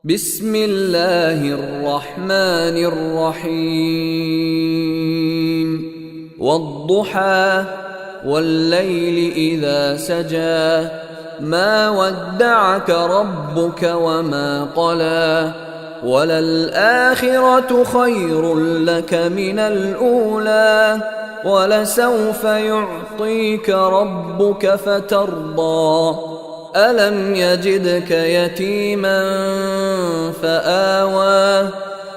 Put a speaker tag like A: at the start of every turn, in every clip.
A: بسم اللہ الرحمن الرحیم والضحى واللیل اذا سجى ما ودعك ربك وما قلى وللآخرة خير لك من الأولى ولسوف يعطيك ربك فترضى ألم يجدك يتيما فآوى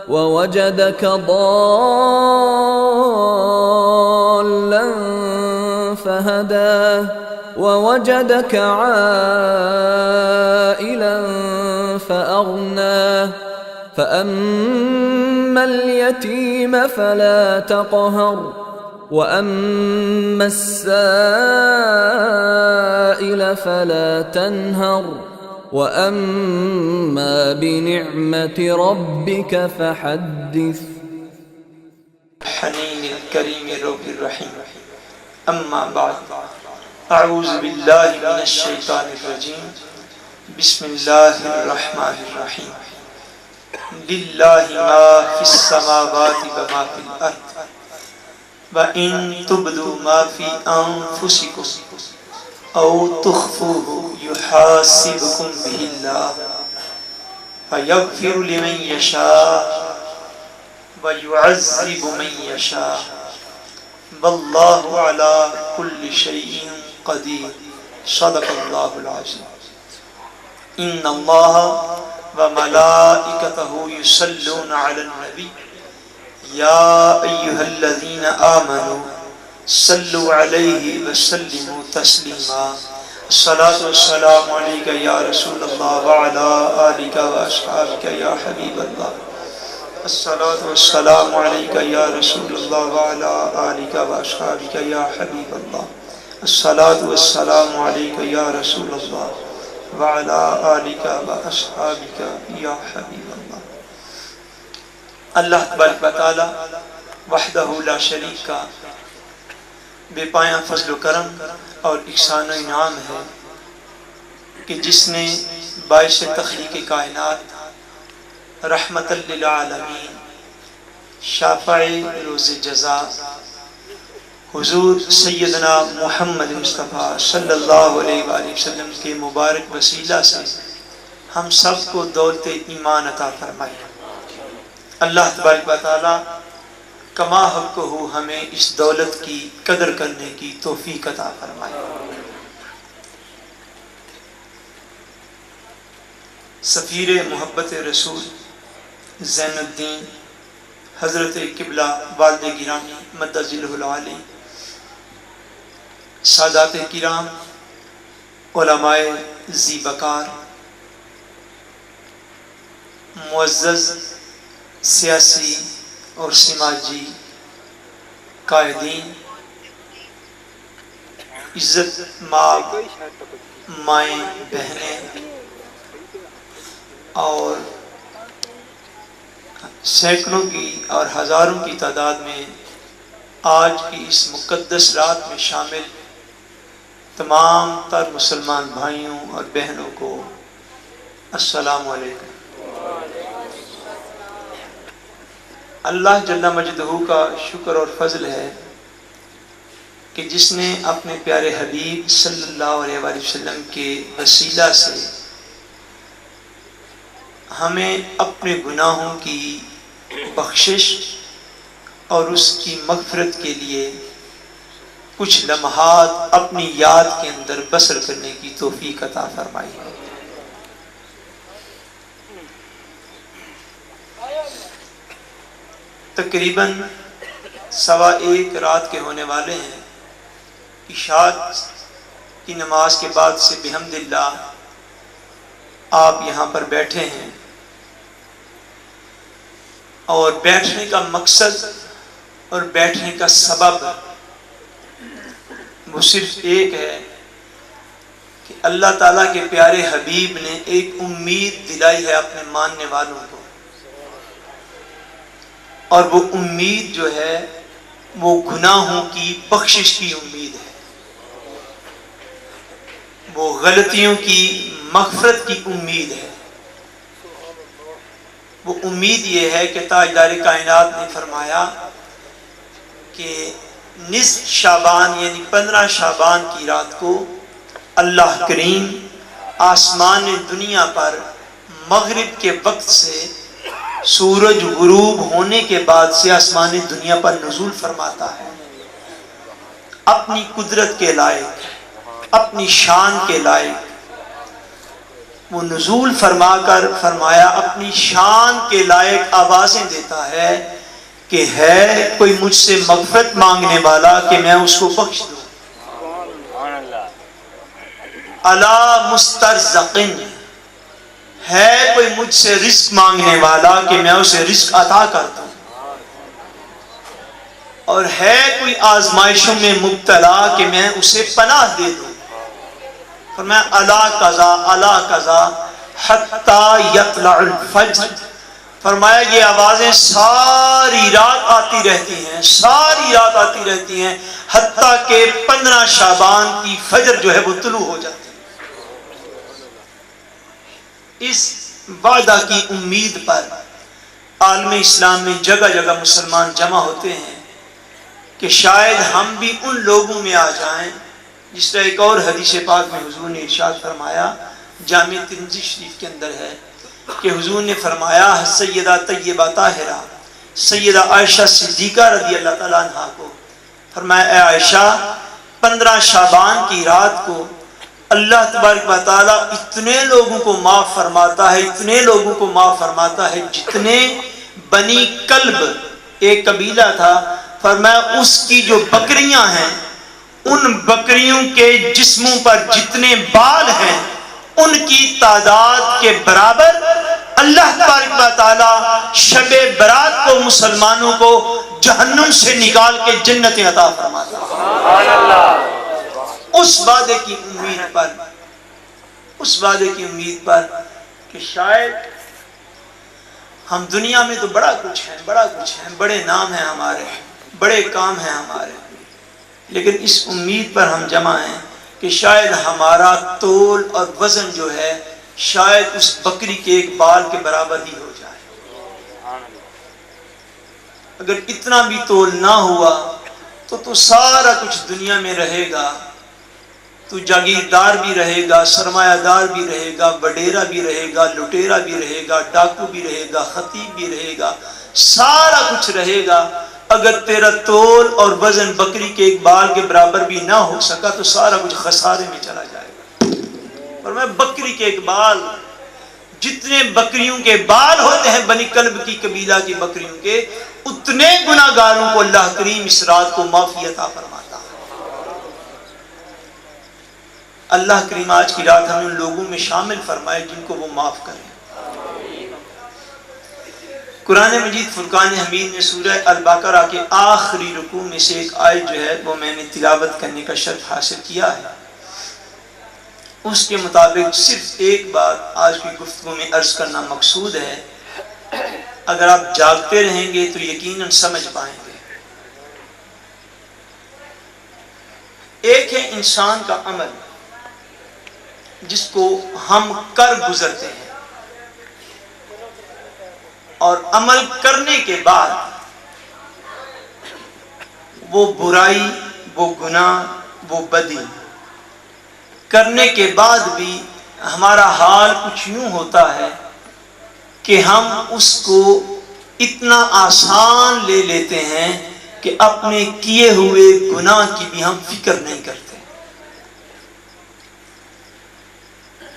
A: ووجدك ضالا فهدى ووجدك عائلا فأغنى فأما اليتيم فلا تقهر وأما السائل فلا تنهر وأما بنعمة ربك فحدث.
B: حنين الكريم الرب الرحيم. أما بعد، أعوذ بالله من الشيطان الرجيم. بسم الله الرحمن الرحيم. لله ما في السماوات وما في الأرض وَإِن تُبْدُوا مَا فِي أَنفُسِكُمْ أَوْ تُخْفُوهُ يُحَاسِبْكُمْ بِهِ اللَّهُ فَيَغْفِرُ لِمَن يَشَاءُ وَيُعَذِّبُ مَن يَشَاءُ وَاللَّهُ عَلَى كُلِّ شَيْءٍ قَدِيرٌ. صدق اللہ العظیم. إِنَّ اللَّهَ وَمَلَائِكَتَهُ يُصَلُّونَ عَلَى النَّبِيِّ يا أيها الذين آمنوا صلوا عليه وسلموا تسليما. الصلاة والسلام عليك يا رسول الله وعلى آلك وأصحابك يا حبيب الله. الصلاة والسلام عليك يا رسول الله وعلى آلك وأصحابك يا حبيب الله. الصلاة والسلام عليك يا رسول الله وعلى آلك وأصحابك يا حبيب الله. اللہ تبارک و تعالی وحدہ لا شریک کا بے پایاں فضل و کرم اور احسان و انعام ہے کہ جس نے باعث تخلیق کائنات، رحمت للعالمین، شافع روز جزا حضور سیدنا محمد مصطفیٰ صلی اللہ علیہ وآلہ وسلم کے مبارک وسیلہ سے ہم سب کو دولت ایمان عطا فرمائی. اللہ تبارک و تعالی کما حق ہو ہمیں اس دولت کی قدر کرنے کی توفیق عطا فرمائے. سفیر محبت رسول زین الدین حضرت قبلہ والد گرامی مد ظلہ العالی، سادات کرام، علماء ذی وقار، معزز سیاسی اور سماجی قائدین، عزت مآب مائیں بہنیں اور سینکڑوں کی اور ہزاروں کی تعداد میں آج کی اس مقدس رات میں شامل تمام تر مسلمان بھائیوں اور بہنوں کو السلام علیکم. اللہ جل مجدہ کا شکر اور فضل ہے کہ جس نے اپنے پیارے حبیب صلی اللہ علیہ وآلہ وسلم کے وسیلہ سے ہمیں اپنے گناہوں کی بخشش اور اس کی مغفرت کے لیے کچھ لمحات اپنی یاد کے اندر بسر کرنے کی توفیق عطا فرمائی ہے. تقریباً 1:15 رات کے ہونے والے ہیں. عشاء کی نماز کے بعد سے بحمد اللہ آپ یہاں پر بیٹھے ہیں اور بیٹھنے کا مقصد اور بیٹھنے کا سبب وہ صرف ایک ہے کہ اللہ تعالیٰ کے پیارے حبیب نے ایک امید دلائی ہے اپنے ماننے والوں کو، اور وہ امید جو ہے وہ گناہوں کی بخشش کی امید ہے، وہ غلطیوں کی مغفرت کی امید ہے. وہ امید یہ ہے کہ تاجدار کائنات نے فرمایا کہ نصف شعبان یعنی 15 شعبان کی رات کو اللہ کریم آسمان دنیا پر مغرب کے وقت سے سورج غروب ہونے کے بعد سے آسمان دنیا پر نزول فرماتا ہے، اپنی قدرت کے لائق، اپنی شان کے لائق وہ نزول فرما کر فرمایا اپنی شان کے لائق آوازیں دیتا ہے کہ ہے کوئی مجھ سے مغفرت مانگنے والا کہ میں اس کو بخش دوں، الا مسترزقن، ہے کوئی مجھ سے رزق مانگنے والا کہ میں اسے رزق عطا کر دوں، اور ہے کوئی آزمائشوں میں مبتلا کہ میں اسے پناہ دے دوں۔ فرمایا الا قضا حتی یطلع الفجر، فرمایا یہ آوازیں ساری رات آتی رہتی ہیں، ساری رات آتی رہتی ہیں، حتیٰ کہ 15 شعبان کی فجر جو ہے وہ طلوع ہو جاتی ہے۔ اس وعدہ کی امید پر عالم اسلام میں جگہ جگہ مسلمان جمع ہوتے ہیں کہ شاید ہم بھی ان لوگوں میں آ جائیں، جس طرح ایک اور حدیث پاک میں حضور نے ارشاد فرمایا، جامع ترمذی شریف کے اندر ہے کہ حضور نے فرمایا سیدہ طیبہ طاہرہ سیدہ عائشہ صدیقہ رضی اللہ تعالیٰ عنہا کو فرمایا، اے عائشہ 15 شعبان کی رات کو اللہ تبارک و تعالیٰ اتنے لوگوں کو معاف فرماتا ہے، اتنے لوگوں کو معاف فرماتا ہے جتنے بنی کلب ایک قبیلہ تھا، فرمایا اس کی جو بکریاں ہیں ان بکریوں کے جسموں پر جتنے بال ہیں ان کی تعداد کے برابر اللہ تبارک و تعالیٰ شب برات کو مسلمانوں کو جہنم سے نکال کے جنتیں عطا فرماتا ہے۔ سبحان اللہ۔ اس وعدے کی امید پر کہ شاید ہم دنیا میں تو بڑا کچھ ہیں، بڑے نام ہیں ہمارے، بڑے کام ہیں ہمارے، لیکن اس امید پر ہم جمع ہیں کہ شاید ہمارا تول اور وزن جو ہے شاید اس بکری کے ایک بال کے برابر ہی ہو جائے۔ اگر اتنا بھی تول نہ ہوا تو سارا کچھ دنیا میں رہے گا، تو جاگیردار بھی رہے گا، سرمایہ دار بھی رہے گا، وڈیرا بھی رہے گا، لٹیرا بھی رہے گا، ڈاکو بھی رہے گا، خطیب بھی رہے گا، سارا کچھ رہے گا۔ اگر تیرا تول اور وزن بکری کے ایک بال کے برابر بھی نہ ہو سکا تو سارا کچھ خسارے میں چلا جائے گا۔ اور میں بکری کے ایک بال، جتنے بکریوں کے بال ہوتے ہیں بنی کلب کی قبیلہ کی بکریوں کے، اتنے گناہگاروں کو اللہ کریم اس رات کو معافی عطا فرماتا ہے۔ اللہ کریم آج کی رات ہمیں ان لوگوں میں شامل فرمائے جن کو وہ معاف کرے۔ قرآن مجید فرقان حمید میں سورہ البقرہ کے آخری رکوع میں سے ایک آیت جو ہے وہ میں نے تلاوت کرنے کا شرف حاصل کیا ہے۔ اس کے مطابق صرف ایک بات آج کی گفتگو میں عرض کرنا مقصود ہے، اگر آپ جاگتے رہیں گے تو یقیناً سمجھ پائیں گے۔ ایک ہے انسان کا عمل جس کو ہم کر گزرتے ہیں، اور عمل کرنے کے بعد وہ برائی، وہ گناہ، وہ بدی کرنے کے بعد بھی ہمارا حال کچھ یوں ہوتا ہے کہ ہم اس کو اتنا آسان لے لیتے ہیں کہ اپنے کیے ہوئے گناہ کی بھی ہم فکر نہیں کرتے۔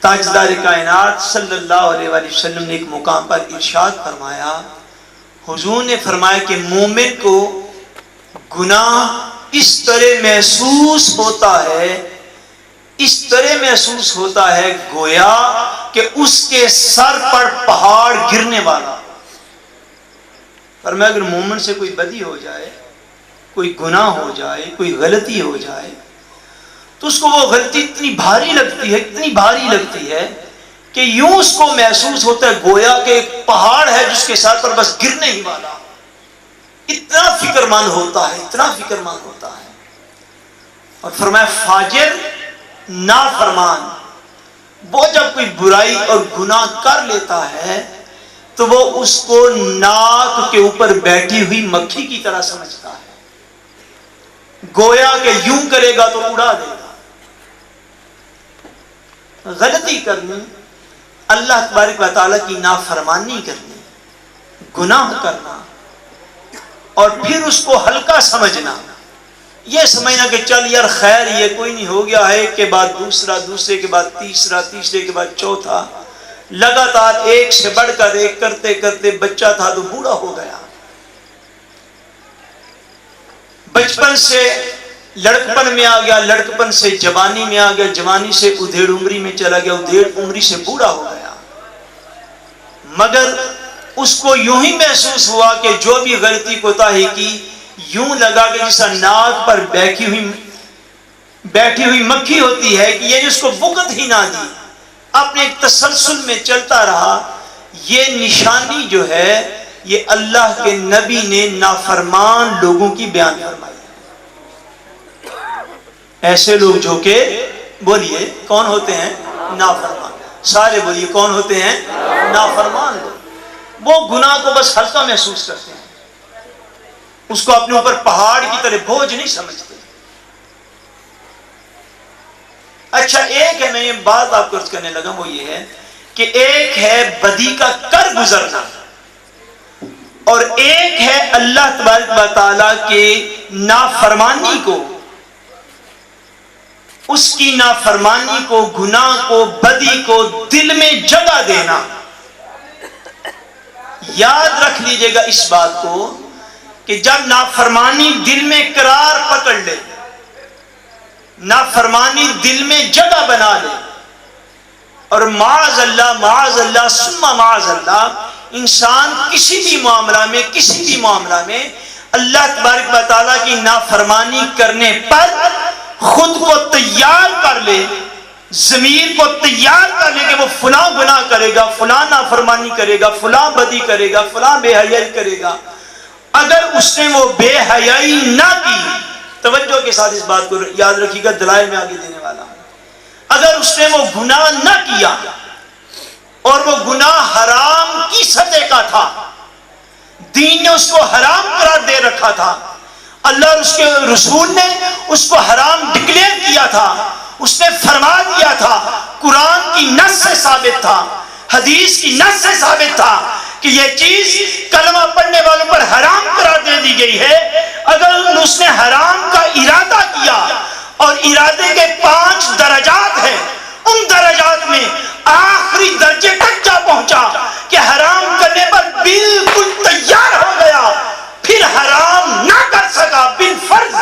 B: تاجدار کائنات صلی اللہ علیہ وآلہ وسلم نے ایک مقام پر ارشاد فرمایا، حضور نے فرمایا کہ مومن کو گناہ اس طرح محسوس ہوتا ہے گویا کہ اس کے سر پر پہاڑ گرنے والا۔ فرمایا اگر مومن سے کوئی بدی ہو جائے، کوئی گناہ ہو جائے، کوئی غلطی ہو جائے تو اس کو وہ غلطی اتنی بھاری لگتی ہے کہ یوں اس کو محسوس ہوتا ہے گویا کہ ایک پہاڑ ہے جس کے سر پر بس گرنے ہی والا۔ اتنا فکر مند ہوتا ہے۔ اور فرمایا فاجر، نافرمان، وہ جب کوئی برائی اور گناہ کر لیتا ہے تو وہ اس کو ناک کے اوپر بیٹھی ہوئی مکھی کی طرح سمجھتا ہے، گویا کہ یوں کرے گا تو اڑا دے گا۔ غلطی کرنی، اللہ تبارک و تعالیٰ کی نافرمانی کرنی، گناہ کرنا، اور پھر اس کو ہلکا سمجھنا، یہ سمجھنا کہ چل یار خیر یہ کوئی نہیں، ہو گیا ہے، ایک کے بعد دوسرا، دوسرے کے بعد تیسرا، تیسرے کے بعد چوتھا، لگاتار ایک سے بڑھ کر ایک کرتے کرتے بچہ تھا تو بوڑھا ہو گیا، بچپن سے لڑکپن میں آ گیا، لڑکپن سے جوانی میں آ گیا، جوانی سے ادھیڑ عمری میں چلا گیا، ادھیڑ عمری سے بوڑھا ہو گیا۔ مگر اس کو یوں ہی محسوس ہوا کہ جو بھی غلطی کوتاہی کی، یوں لگا کہ جیسا ناک پر بیٹھی ہوئی مکھی ہوتی ہے، کہ یہ اس کو وقت ہی نہ دی، اپنے ایک تسلسل میں چلتا رہا۔ یہ نشانی جو ہے یہ اللہ کے نبی نے نافرمان لوگوں کی بیان فرمائی۔ ایسے لوگ جو کہ بولیے کون ہوتے ہیں؟ نافرمان۔ سارے بولیے کون ہوتے ہیں؟ نافرمان لوگ۔ وہ گناہ کو بس ہلکا محسوس کرتے ہیں، اس کو اپنے اوپر پہاڑ کی طرح بوجھ نہیں سمجھتے۔ اچھا ایک ہے، میں یہ بات آپ کو عرض کرنے لگا، وہ یہ ہے کہ ایک ہے بدی کا کر گزرنا، اور ایک ہے اللہ تبارک و تعالیٰ کے نافرمانی کو، اس کی نافرمانی کو، گناہ کو، بدی کو دل میں جگہ دینا۔ یاد رکھ لیجئے گا اس بات کو کہ جب نافرمانی دل میں قرار پکڑ لے، نافرمانی دل میں جگہ بنا لے، اور معاذ اللہ ثم معاذ اللہ، انسان کسی بھی معاملہ میں اللہ تبارک و تعالیٰ کی نافرمانی کرنے پر خود کو تیار کر لے، ضمیر کو تیار کر لے کہ وہ فلاں گناہ کرے گا، فلاں نافرمانی کرے گا، فلاں بدی کرے گا، فلاں بے حیائی کرے گا۔ اگر اس نے وہ بے حیائی نہ کی، توجہ کے ساتھ اس بات کو یاد رکھیے گا، دلائل میں آگے دینے والا ہوں، اگر اس نے وہ گناہ نہ کیا اور وہ گناہ حرام کی سطح کا تھا، دین نے اس کو حرام قرار دے رکھا تھا، اللہ اور اس کے رسول نے اس کو حرام ڈکلیئر کیا تھا، اس نے فرما دیا تھا، قرآن کی نص سے ثابت تھا، حدیث کی نص سے ثابت تھا کہ یہ چیز کلمہ پڑھنے والوں پر حرام قرار دے دی گئی ہے۔ اگر اس نے حرام کا ارادہ کیا، اور ارادے کے 5 درجات ہیں، ان درجات میں آخری درجے تک جا پہنچا کہ حرام کرنے پر بالکل تیار ہو گیا، پھر حرام نہ کر سکا بالفرض،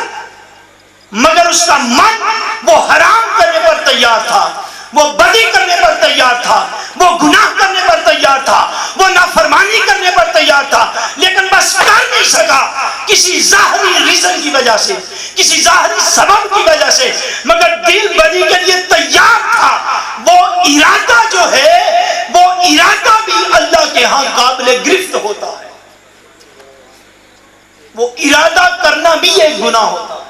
B: مگر اس کا من وہ حرام کرنے پر تیار تھا، وہ بدی کرنے پر تیار تھا، وہ گناہ کرنے پر تیار تھا، وہ نافرمانی کرنے پر تیار تھا، لیکن بس کر نہیں سکا کسی ظاہری ریزن کی وجہ سے، کسی ظاہری سبب کی وجہ سے، مگر دل بدی کے لیے تیار تھا۔ وہ ارادہ جو ہے، وہ ارادہ بھی اللہ کے ہاں قابل گرفت ہوتا ہے، وہ ارادہ کرنا بھی ایک گناہ ہوتا ہے،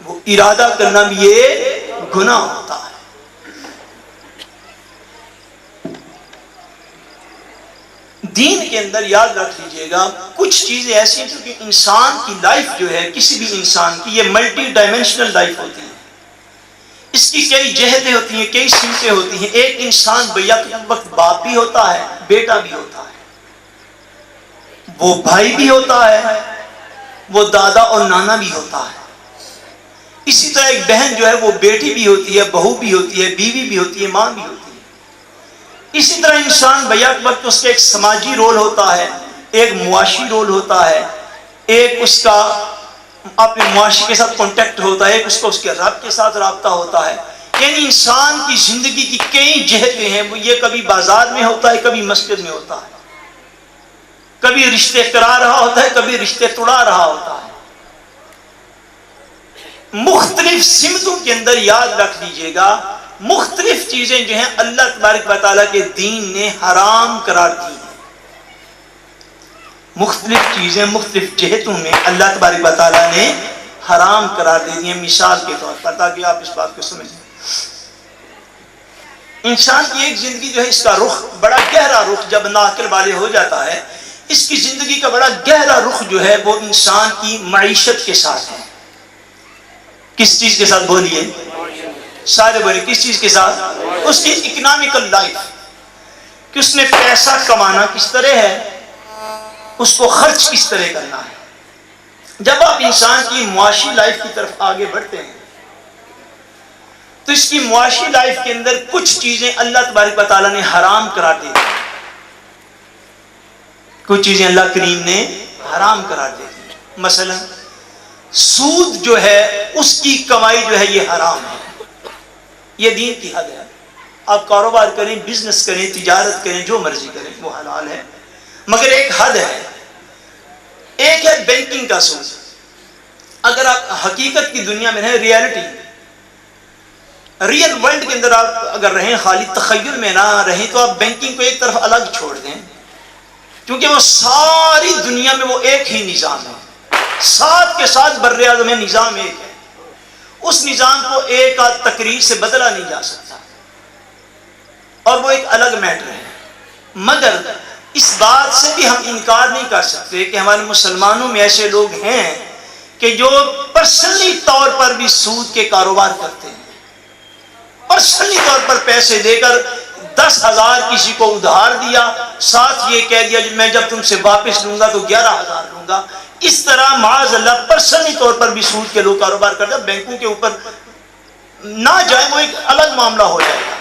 B: وہ ارادہ کرنا بھی ایک گناہ ہوتا ہے۔ دین کے اندر یاد رکھ لیجئے گا، کچھ چیزیں ایسی ہیں کیونکہ انسان کی لائف جو ہے، کسی بھی انسان کی، یہ ملٹی ڈائمینشنل لائف ہوتی ہے، اس کی کئی جہتیں ہوتی ہیں، کئی سمتیں ہوتی ہیں۔ ایک انسان بیک وقت باپ بھی ہوتا ہے، بیٹا بھی ہوتا ہے، وہ بھائی بھی ہوتا ہے، وہ دادا اور نانا بھی ہوتا ہے۔ اسی طرح ایک بہن جو ہے وہ بیٹی بھی ہوتی ہے، بہو بھی ہوتی ہے، بیوی بھی ہوتی ہے، ماں بھی ہوتی ہے۔ اسی طرح انسان بیک وقت اس کا ایک سماجی رول ہوتا ہے، ایک معاشی رول ہوتا ہے، ایک اس کا اپنے معاشی کے ساتھ کانٹیکٹ ہوتا ہے، ایک اس کو اس کے رب کے ساتھ رابطہ ہوتا ہے۔ یعنی انسان کی زندگی کی کئی جہتیں ہیں، یہ کبھی بازار میں ہوتا ہے، کبھی مسجد میں ہوتا ہے، کبھی رشتے کرا رہا ہوتا ہے، کبھی رشتے توڑا رہا ہوتا ہے۔ مختلف سمتوں کے اندر یاد رکھ لیجئے گا، مختلف چیزیں جو ہیں اللہ تبارک و تعالیٰ کے دین نے حرام قرار دی ہیں، مختلف چیزیں مختلف جہتوں میں اللہ تبارک و تعالیٰ نے حرام قرار دے دی ہیں۔ مثال کے طور پر تاکہ آپ اس بات کو سمجھیں، انسان کی ایک زندگی جو ہے اس کا رخ بڑا گہرا رخ جب ناقل والے ہو جاتا ہے، اس کی زندگی کا بڑا گہرا رخ جو ہے وہ انسان کی معیشت کے ساتھ ہے۔ کس چیز کے ساتھ بولیے؟ سارے بولے کس چیز کے ساتھ؟ اس کی اکنامیکل لائف، کہ اس نے پیسہ کمانا کس طرح ہے، اس کو خرچ کس طرح کرنا ہے۔ جب آپ انسان کی معاشی لائف کی طرف آگے بڑھتے ہیں تو اس کی معاشی لائف کے اندر کچھ چیزیں اللہ تبارک و تعالیٰ نے حرام قرار دی، کچھ چیزیں اللہ کریم نے حرام قرار دی۔ مثلا سود جو ہے اس کی کمائی جو ہے یہ حرام ہے، یہ دین کی حد ہے۔ آپ کاروبار کریں، بزنس کریں، تجارت کریں، جو مرضی کریں، وہ حلال ہے، مگر ایک حد ہے۔ ایک ہے بینکنگ کا سود۔ اگر آپ حقیقت کی دنیا میں رہیں، ریئلٹی ریئل ورلڈ کے اندر آپ اگر رہیں، خالی تخیل میں نہ رہیں، تو آپ بینکنگ کو ایک طرف الگ چھوڑ دیں، کیونکہ وہ ساری دنیا میں وہ ایک ہی نظام ہے، ساتھ کے ساتھ بر اعظم میں نظام ایک ہے، اس نظام کو ایک آدھ تقریر سے بدلا نہیں جا سکتا، اور وہ ایک الگ میٹر ہے۔ مگر اس بات سے بھی ہم انکار نہیں کر سکتے کہ ہمارے مسلمانوں میں ایسے لوگ ہیں کہ جو پرسنلی طور پر بھی سود کے کاروبار کرتے ہیں، پرسنلی طور پر پیسے دے کر 10,000 کسی کو ادھار دیا، ساتھ یہ کہہ دیا میں جب تم سے واپس لوں گا تو 11,000 لوں گا۔ اس طرح معاذ اللہ پرسنلی طور پر بھی سود کے لوگ کاروبار کرتے ہیں۔ بینکوں کے اوپر نہ جائیں، وہ ایک الگ معاملہ ہو جائے گا،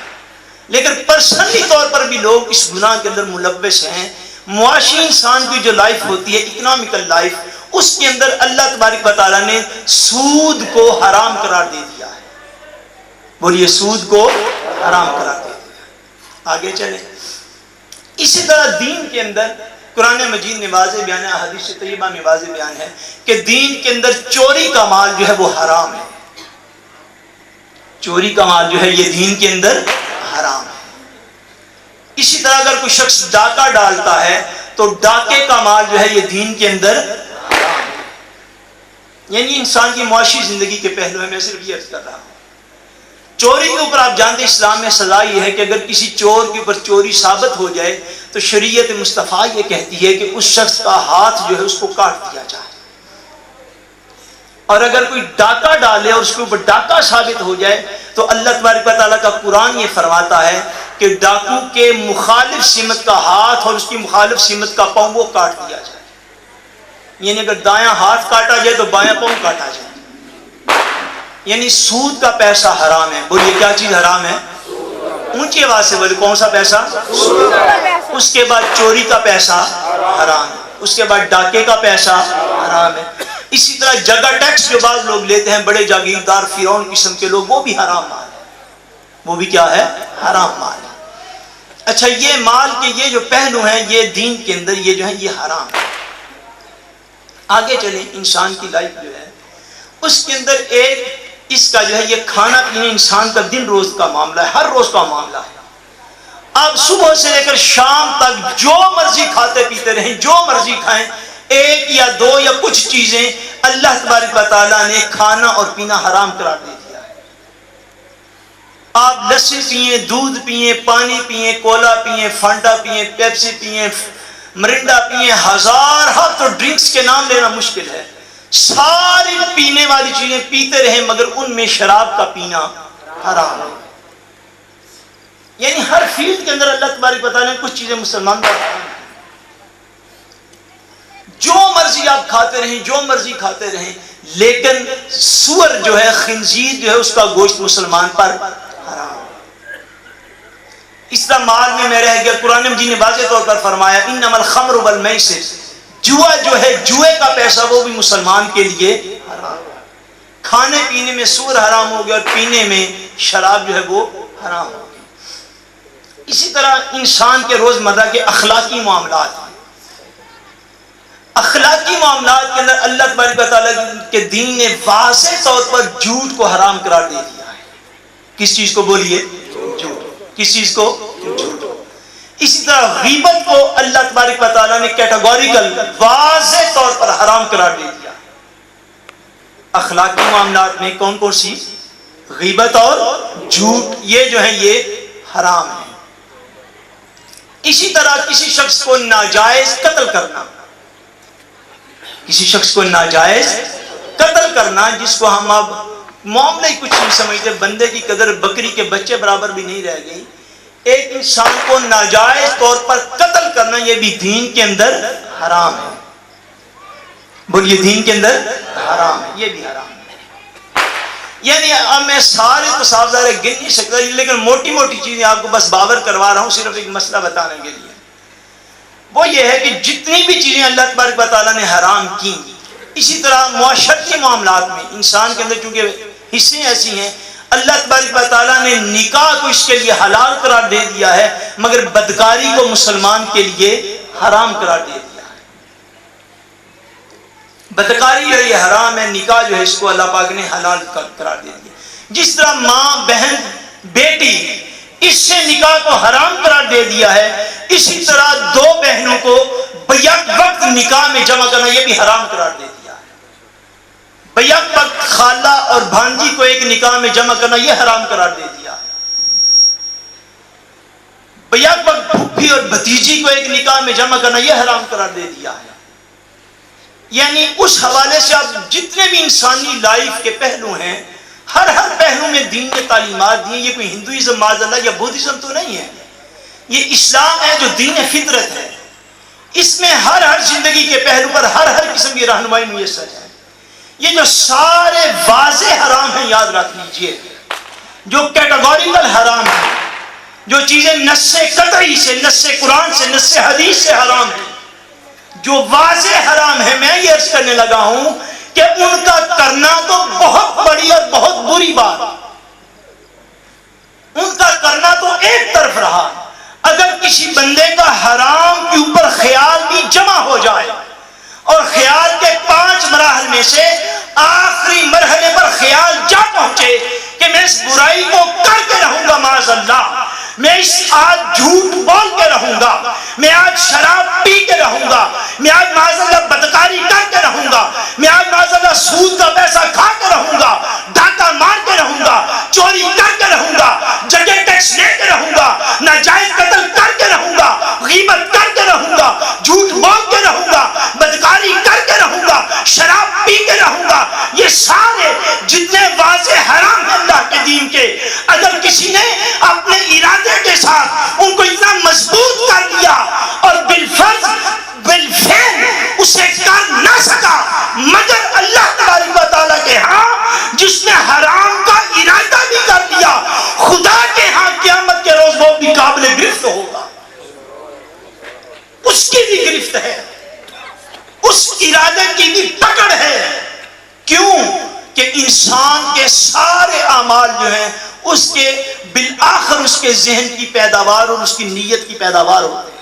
B: لیکن پرسنلی طور پر بھی لوگ اس گناہ کے اندر ملوث ہیں۔ معاشی انسان کی جو لائف ہوتی ہے، اکنامیکل لائف، اس کے اندر اللہ تبارک و تعالیٰ نے سود کو حرام قرار دے دیا ہے۔ بولیے سود کو حرام قرار دے دیا۔ آگے چلیں۔ اسی طرح دین کے اندر قرآن مجید میں واضح بیان ہے، حدیث طیبہ میں واضح بیان ہے کہ دین کے اندر چوری کا مال جو ہے وہ حرام ہے۔ چوری کا مال جو ہے یہ دین کے اندر حرام ہے۔ اسی طرح اگر کوئی شخص ڈاکہ ڈالتا ہے تو ڈاکے کا مال جو ہے یہ دین کے اندر حرام ہے۔ یعنی انسان کی معاشی زندگی کے پہلو میں صرف یہ عرض کر رہا ہوں۔ چوری کے اوپر آپ جانتے ہیں اسلام میں سزا یہ ہے کہ اگر کسی چور کے اوپر چوری ثابت ہو جائے تو شریعت مصطفیٰ یہ کہتی ہے کہ اس شخص کا ہاتھ جو ہے اس کو کاٹ دیا جائے، اور اگر کوئی ڈاکہ ڈالے اور اس کے اوپر ڈاکہ ثابت ہو جائے تو اللہ تبارک و تعالیٰ کا قرآن یہ فرماتا ہے کہ ڈاکو کے مخالف سمت کا ہاتھ اور اس کی مخالف سمت کا پاؤں وہ کاٹ دیا جائے۔ یعنی اگر دایاں ہاتھ کاٹا جائے تو بایاں پاؤں کاٹا جائے۔ یعنی سود کا پیسہ حرام ہے۔ بولیے کیا چیز حرام ہے؟ اونچی آواز سے بولے کون سا پیسہ؟ سود۔ اس کے بعد چوری کا پیسہ حرام ہے، اس کے بعد ڈاکے کا پیسہ حرام ہے۔ اسی طرح جگہ ٹیکس جو بعض لوگ لیتے ہیں، بڑے جاگیردار فرعون قسم کے لوگ، وہ بھی حرام مال ہے، وہ بھی کیا ہے؟ حرام مال ہے۔ اچھا، یہ مال کے یہ جو پہلو ہیں یہ دین کے اندر یہ جو ہے یہ حرام ہے۔ آگے چلیں۔ انسان کی لائف جو ہے اس کے اندر ایک اس کا جو ہے یہ کھانا پینا انسان کا دن روز کا معاملہ ہے، ہر روز کا معاملہ ہے۔ آپ صبح سے لے کر شام تک جو مرضی کھاتے پیتے رہیں، جو مرضی کھائیں، ایک یا دو یا کچھ چیزیں اللہ تبارک و تعالیٰ نے کھانا اور پینا حرام قرار دے دیا ہے۔ آپ لسی پئیں، دودھ پئیں، پانی پئیں، کولا پئیں، فانٹا پئیں، پیپسی پئیں، مرنڈا پئیں، ہزار تو ڈرنکس کے نام لینا مشکل ہے، ساری پینے والی چیزیں پیتے رہیں، مگر ان میں شراب کا پینا حرام ہے۔ یعنی ہر فیلڈ کے اندر اللہ تبارک و تعالیٰ نے کچھ چیزیں مسلمان پر حرام ہیں۔ جو مرضی آپ کھاتے رہیں، جو مرضی کھاتے رہیں، لیکن سور جو ہے، خنزیر جو ہے، اس کا گوشت مسلمان پر حرام ہے۔ اس طرح مال میں رہ گیا، قرآن مجید نے واضح طور پر فرمایا انما الخمر والمیسر، جوا جو ہے، جوئے کا پیسہ وہ بھی مسلمان کے لیے حرام ہے۔ کھانے پینے میں سور حرام ہو گیا اور پینے میں شراب جو ہے وہ حرام ہو گئی۔ اسی طرح انسان کے روزمرہ کے اخلاقی معاملات ہیں۔ اخلاقی معاملات کے اندر اللہ تبارک و تعالیٰ کے دین نے واضح طور پر جھوٹ کو حرام قرار دے دیا ہے۔ کس چیز کو بولیے؟ جھوٹ۔ کس چیز کو؟ جھوٹ۔ اسی طرح غیبت کو اللہ تبارک و تعالیٰ نے کیٹیگوریکل واضح طور پر حرام قرار دے دیا۔ اخلاقی معاملات میں کون کون سی؟ غیبت اور جھوٹ، یہ جو ہے یہ حرام ہے۔ اسی طرح کسی شخص کو ناجائز قتل کرنا، کسی شخص کو ناجائز قتل کرنا، جس کو ہم اب معاملہ ہی کچھ نہیں سمجھتے، بندے کی قدر بکری کے بچے برابر بھی نہیں رہ گئی، ایک انسان کو ناجائز طور پر قتل کرنا، یہ بھی دین کے اندر حرام ہے۔ بولیے دین کے اندر حرام ہے، یہ بھی حرام ہے۔ یعنی اب میں سارے تصاویر ظاہر گن نہیں سکتا، لیکن موٹی موٹی چیزیں آپ کو بس باور کروا رہا ہوں صرف ایک مسئلہ بتانے کے لیے۔ وہ یہ ہے کہ جتنی بھی چیزیں اللہ تبارک و تعالیٰ نے حرام کی، اسی طرح معاشرتی معاملات میں انسان کے اندر چونکہ حصے ایسی ہیں، اللہ تبارک و تعالیٰ نے نکاح کو اس کے لیے حلال قرار دے دیا ہے، مگر بدکاری کو مسلمان کے لیے حرام قرار دے دیا ہے۔ بدکاری جو یہ حرام ہے، نکاح جو ہے اس کو اللہ پاک نے حلال قرار دے دیا۔ جس طرح ماں، بہن، بیٹی، اس سے نکاح کو حرام قرار دے دیا ہے، اسی طرح دو بہنوں کو بیک وقت نکاح میں جمع کرنا یہ بھی حرام قرار دے دیا ہے۔ بیک وقت خالہ اور بھانجی کو ایک نکاح میں جمع کرنا یہ حرام قرار دے دیا ہے۔ بیک وقت پھوپھی اور بھتیجی کو ایک نکاح میں جمع کرنا یہ حرام قرار دے دیا ہے۔ یعنی اس حوالے سے اب جتنے بھی انسانی لائف کے پہلو ہیں، ہر پہلو میں دین نے تعلیمات دی ہیں۔ یہ کوئی ہندوازم معاذ اللہ یا بدھزم تو نہیں ہے، یہ اسلام ہے جو دین فطرت ہے۔ اس میں ہر زندگی کے پہلو پر ہر قسم کی رہنمائی میسر ہے۔ یہ جو سارے واضح حرام ہیں یاد رکھ لیجئے، جو کیٹیگوریکل حرام ہیں، جو چیزیں نص قطعی سے، نص قرآن سے، نص حدیث سے حرام ہیں، جو واضح حرام ہے، میں یہ عرض کرنے لگا ہوں کہ ان کا کرنا تو بہت بڑی اور بہت بری بات، ان کا کرنا تو ایک طرف رہا، اگر کسی بندے کا حرام کے اوپر خیال بھی جمع ہو جائے اور خیال کے 5 مراحل میں سے آخری مرحلے پر خیال جا پہنچے کہ میں اس برائی کو کر کے رہوں گا معاذ اللہ، میں آج جھوٹ بول کے رہوں گا، میں آج شراب پی کے رہوں گا، میں آج معاذ اللہ بدکاری کر کے رہوں گا، میں آج معاذ اللہ سود کا پیسہ کھا کے رہوں گا، ڈاکہ مار کے رہوں گا، چوری کر کے رہوں گا، جگہ ٹیکس لے کے رہوں گا، ناجائز قتل کر کے رہوں گا، غیبت کر کے رہوں گا، جھوٹ بول کے رہوں گا، بدکاری کر کے رہوں گا، شراب پی کے رہوں گا، یہ سارے جتنے واضح حرام ہیں اللہ کے دین کے، اگر کسی نے اپنے ارادے کے ساتھ ان کو اتنا مضبوط کر دیا اور بالفرض بالفعل اسے کر نہ سکا، مگر اللہ تبارک و تعالیٰ کے ہاں جس نے حرام کا ارادہ بھی کر دیا، خدا کے ہاں قیامت کے روز وہ بھی قابل گرفت ہوگا، اس کی بھی گرفت ہے، اس ارادے کی بھی پکڑ ہے۔ کیوں کہ انسان کے سارے اعمال جو ہیں اس کے بالآخر اس کے ذہن کی پیداوار اور اس کی نیت کی پیداوار ہوتے ہیں۔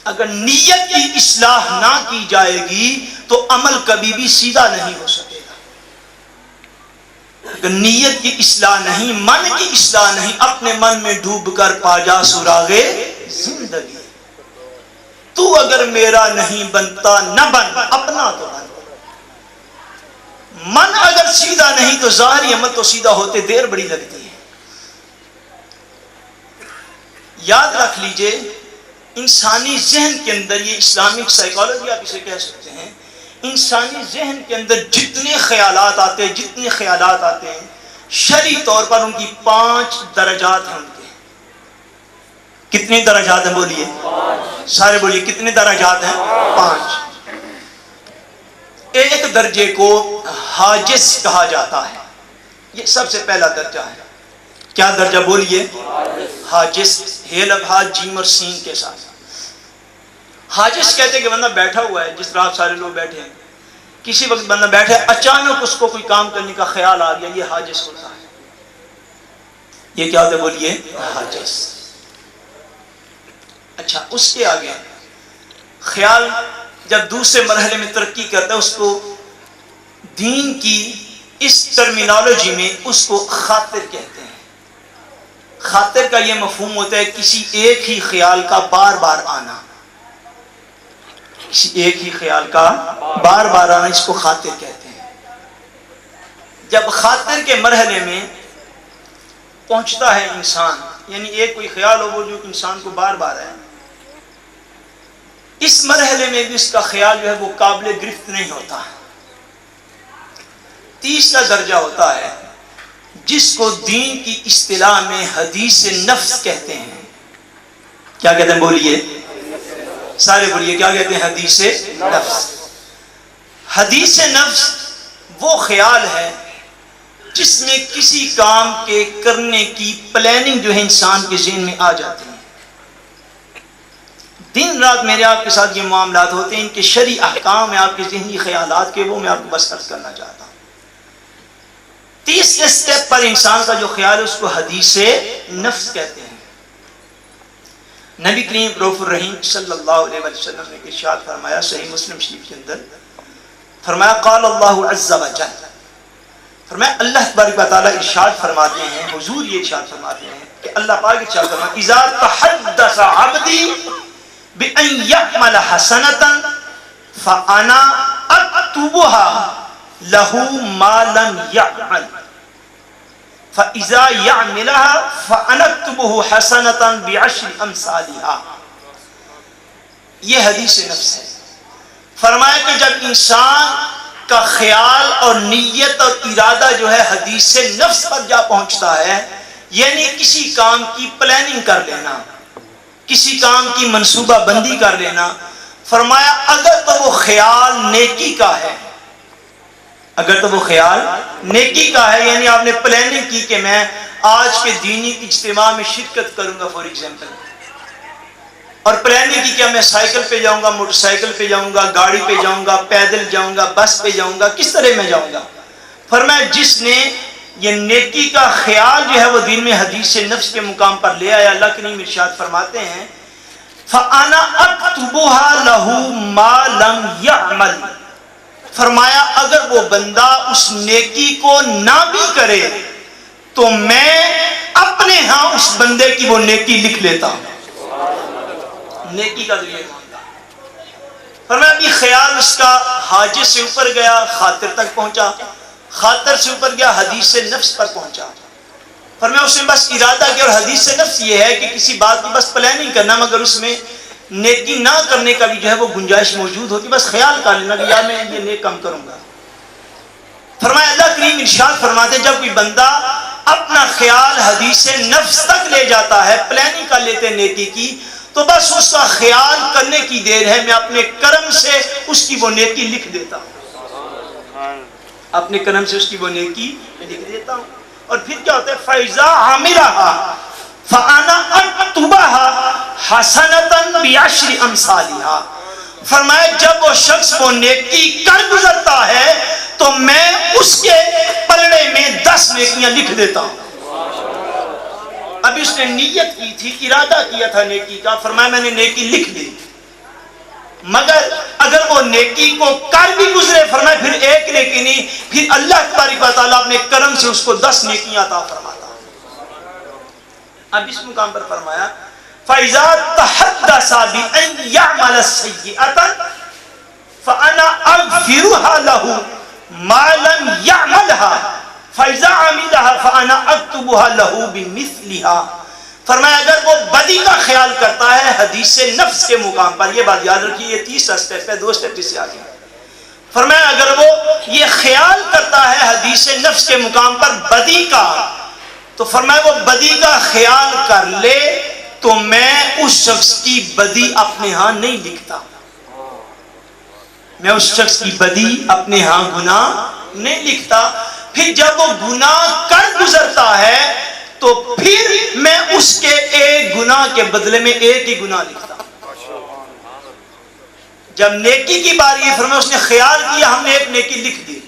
B: اگر نیت کی اصلاح نہ کی جائے گی تو عمل کبھی بھی سیدھا نہیں ہو سکے گا۔ اگر نیت کی اصلاح نہیں، من کی اصلاح نہیں، اپنے من میں ڈوب کر پا جا سراغے زندگی، تو اگر میرا نہیں بنتا نہ بن، اپنا تو بن۔ من اگر سیدھا نہیں تو ظاہری عمل تو سیدھا ہوتے دیر بڑی لگتی ہے۔ یاد رکھ لیجئے، انسانی ذہن کے اندر، یہ اسلامک سائیکالوجی آپ اسے کہہ سکتے ہیں، انسانی ذہن کے اندر جتنے خیالات آتے ہیں شرعی طور پر ان کی 5 درجات ہیں۔ ان کے کتنے درجات ہیں؟ بولیے سارے، بولیے کتنے درجات ہیں؟ 5۔ ایک درجے کو حاجز کہا جاتا ہے، یہ سب سے پہلا درجہ ہے۔ کیا درجہ؟ بولیے حاجز، ہے لفظ جیم اور سین کے ساتھ۔ حاجز کہتے ہیں کہ بندہ بیٹھا ہوا ہے، جس طرح آپ سارے لوگ بیٹھے ہیں، کسی وقت بندہ بیٹھا ہے، اچانک اس کو کوئی کام کرنے کا خیال آ گیا، یہ حاجز ہوتا ہے۔ یہ کیا ہوتا ہے؟ بولیے حاجز۔ اچھا، اس کے آگے خیال جب دوسرے مرحلے میں ترقی کرتا ہے، اس کو دین کی اس ٹرمینالوجی میں اس کو خاطر کہتے ہیں۔ خاطر کا یہ مفہوم ہوتا ہے کسی ایک ہی خیال کا بار بار آنا، کسی ایک ہی خیال کا بار بار آنا، اس کو خاطر کہتے ہیں۔ جب خاطر کے مرحلے میں پہنچتا ہے انسان، یعنی ایک کوئی خیال ہو وہ جو انسان کو بار بار ہے، اس مرحلے میں بھی اس کا خیال جو ہے وہ قابل گرفت نہیں ہوتا۔ تیسرا درجہ ہوتا ہے جس کو دین کی اصطلاح میں حدیث نفس کہتے ہیں۔ کیا کہتے ہیں؟ بولیے سارے بولیے، کیا کہتے ہیں؟ حدیث نفس۔ حدیث نفس وہ خیال ہے جس میں کسی کام کے کرنے کی پلاننگ جو ہے انسان کے ذہن میں آ جاتی ہے۔ دن رات میرے آپ کے ساتھ یہ معاملات ہوتے ہیں، ان کے شرعی احکام میں آپ کے ذہنی خیالات کے وہ میں آپ کو بس عرض کرنا چاہتا ہوں۔ تیسرے سٹیپ پر انسان کا جو خیال ہے اس کو حدیث نفس کہتے ہیں۔ نبی کریم رؤوف الرحیم صلی اللہ علیہ وسلم نے ارشاد فرمایا صحیح مسلم شریف کے اندر، فرمایا قال اللہ عز وجل، فرمایا اللہ تبارک و تعالیٰ ارشاد فرماتے ہیں، حضور یہ ارشاد فرماتے ہیں کہ اللہ پاک ارشاد فرماتے ہیں اذا تحدث عبدی بأن يعمل حسنة فأنا أكتبها له ما لم يعمل فإذا يعملها فأنا أكتبه حسنة بعشر أمثالها۔ یہ حدیث نفس ہے۔ فرمایا کہ جب انسان کا خیال اور نیت اور ارادہ جو ہے حدیث نفس پر جا پہنچتا ہے، یعنی کسی کام کی پلاننگ کر لینا، کسی کام کی منصوبہ بندی کر لینا، فرمایا اگر تو وہ خیال نیکی کا ہے، اگر تو وہ خیال نیکی کا ہے، یعنی آپ نے پلاننگ کی کہ میں آج کے دینی اجتماع میں شرکت کروں گا فار ایگزامپل، اور پلاننگ کی کہ میں سائیکل پہ جاؤں گا، موٹر سائیکل پہ جاؤں گا، گاڑی پہ جاؤں گا، پیدل جاؤں گا، بس پہ جاؤں گا، کس طرح میں جاؤں گا، فرمایا جس نے یہ نیکی کا خیال جو ہے وہ دین میں حدیث نفس کے مقام پر لے آیا، اللہ کریم ارشاد فرماتے ہیں فَأَنَا أَكْتُبُهَا لَهُ مَا لَمْ يَعْمَلْ، فرمایا اگر وہ بندہ اس نیکی کو نہ بھی کرے تو میں اپنے ہاں اس بندے کی وہ نیکی لکھ لیتا ہوں۔ نیکی کا ذریعہ مانتا، فرمایا ابھی خیال اس کا حاجز سے اوپر گیا، خاطر تک پہنچا، خاطر سے اوپر گیا، حدیث نفس پر پہنچا، فرمایا اس نے بس ارادہ کیا، اور حدیث نفس یہ ہے کہ کسی بات کی بس پلاننگ کرنا، مگر اس میں نیکی نہ کرنے کا بھی جو ہے وہ گنجائش موجود ہوتی، بس خیال کر لینا کہ یار میں یہ نیک کام کروں گا۔ فرمایا اللہ کریم ارشاد فرماتے جب کوئی بندہ اپنا خیال حدیث نفس تک لے جاتا ہے، پلاننگ کر لیتے نیکی کی، تو بس اس کا خیال کرنے کی دیر ہے، میں اپنے کرم سے اس کی وہ نیکی لکھ دیتا ہوں، اپنے کرم سے اس کی وہ نیکی لکھ دیتا ہوں۔ اور پھر کیا ہوتا ہے فَإِذَا عَمِلَهَا فَأَنَا أَكْتُبَهَا حَسَنَةً بِعَشْرِ أَمْثَالِهَا، فرمایا جب وہ شخص وہ نیکی کر گزرتا ہے تو میں اس کے پلڑے میں 10 نیکیاں لکھ دیتا ہوں۔ ابھی اس نے نیت کی تھی، ارادہ کیا تھا نیکی کا، فرمایا میں نے نیکی لکھ دی، مگر اگر وہ نیکی کو کر بھی گزرے، فرمایا پھر ایک نیکی نہیں، پھر اللہ تبارک و تعالیٰ اپنے کرم سے اس کو 10 نیکیاں عطا فرماتا۔ اب اس مقام پر فرمایا فَإِذَا تَحَدَّثَ بِأَن يَعْمَلَ السَّيِّئَةَ فَأَنَا أَغْفِرُهَا لَهُ مَا لَمْ يَعْمَلْهَا فَإِذَا عَمِلَهَا فَأَنَا أَكْتُبُهَا لَهُ بِمِثْلِهَا، فرمایا اگر وہ بدی کا خیال کرتا ہے حدیث نفس کے مقام پر، یہ بات یاد رکھیے، یہ تیسرا سٹیپ ہے، 2 سٹیپ اس سے آگے، فرمایا اگر وہ یہ خیال کرتا ہے حدیث نفس کے مقام پر بدی کا، تو فرمایا وہ بدی کا خیال کر لے تو میں اس شخص کی بدی اپنے ہاں نہیں لکھتا، میں اس شخص کی بدی اپنے ہاں گناہ نہیں لکھتا، پھر جب وہ گناہ کر گزرتا ہے تو پھر میں اس کے ایک گناہ کے بدلے میں ایک ہی گناہ لکھتا ہوں۔ جب نیکی کی باری ہے، فرمایا اس نے خیال کیا، ہم نے ایک نیکی لکھ دی۔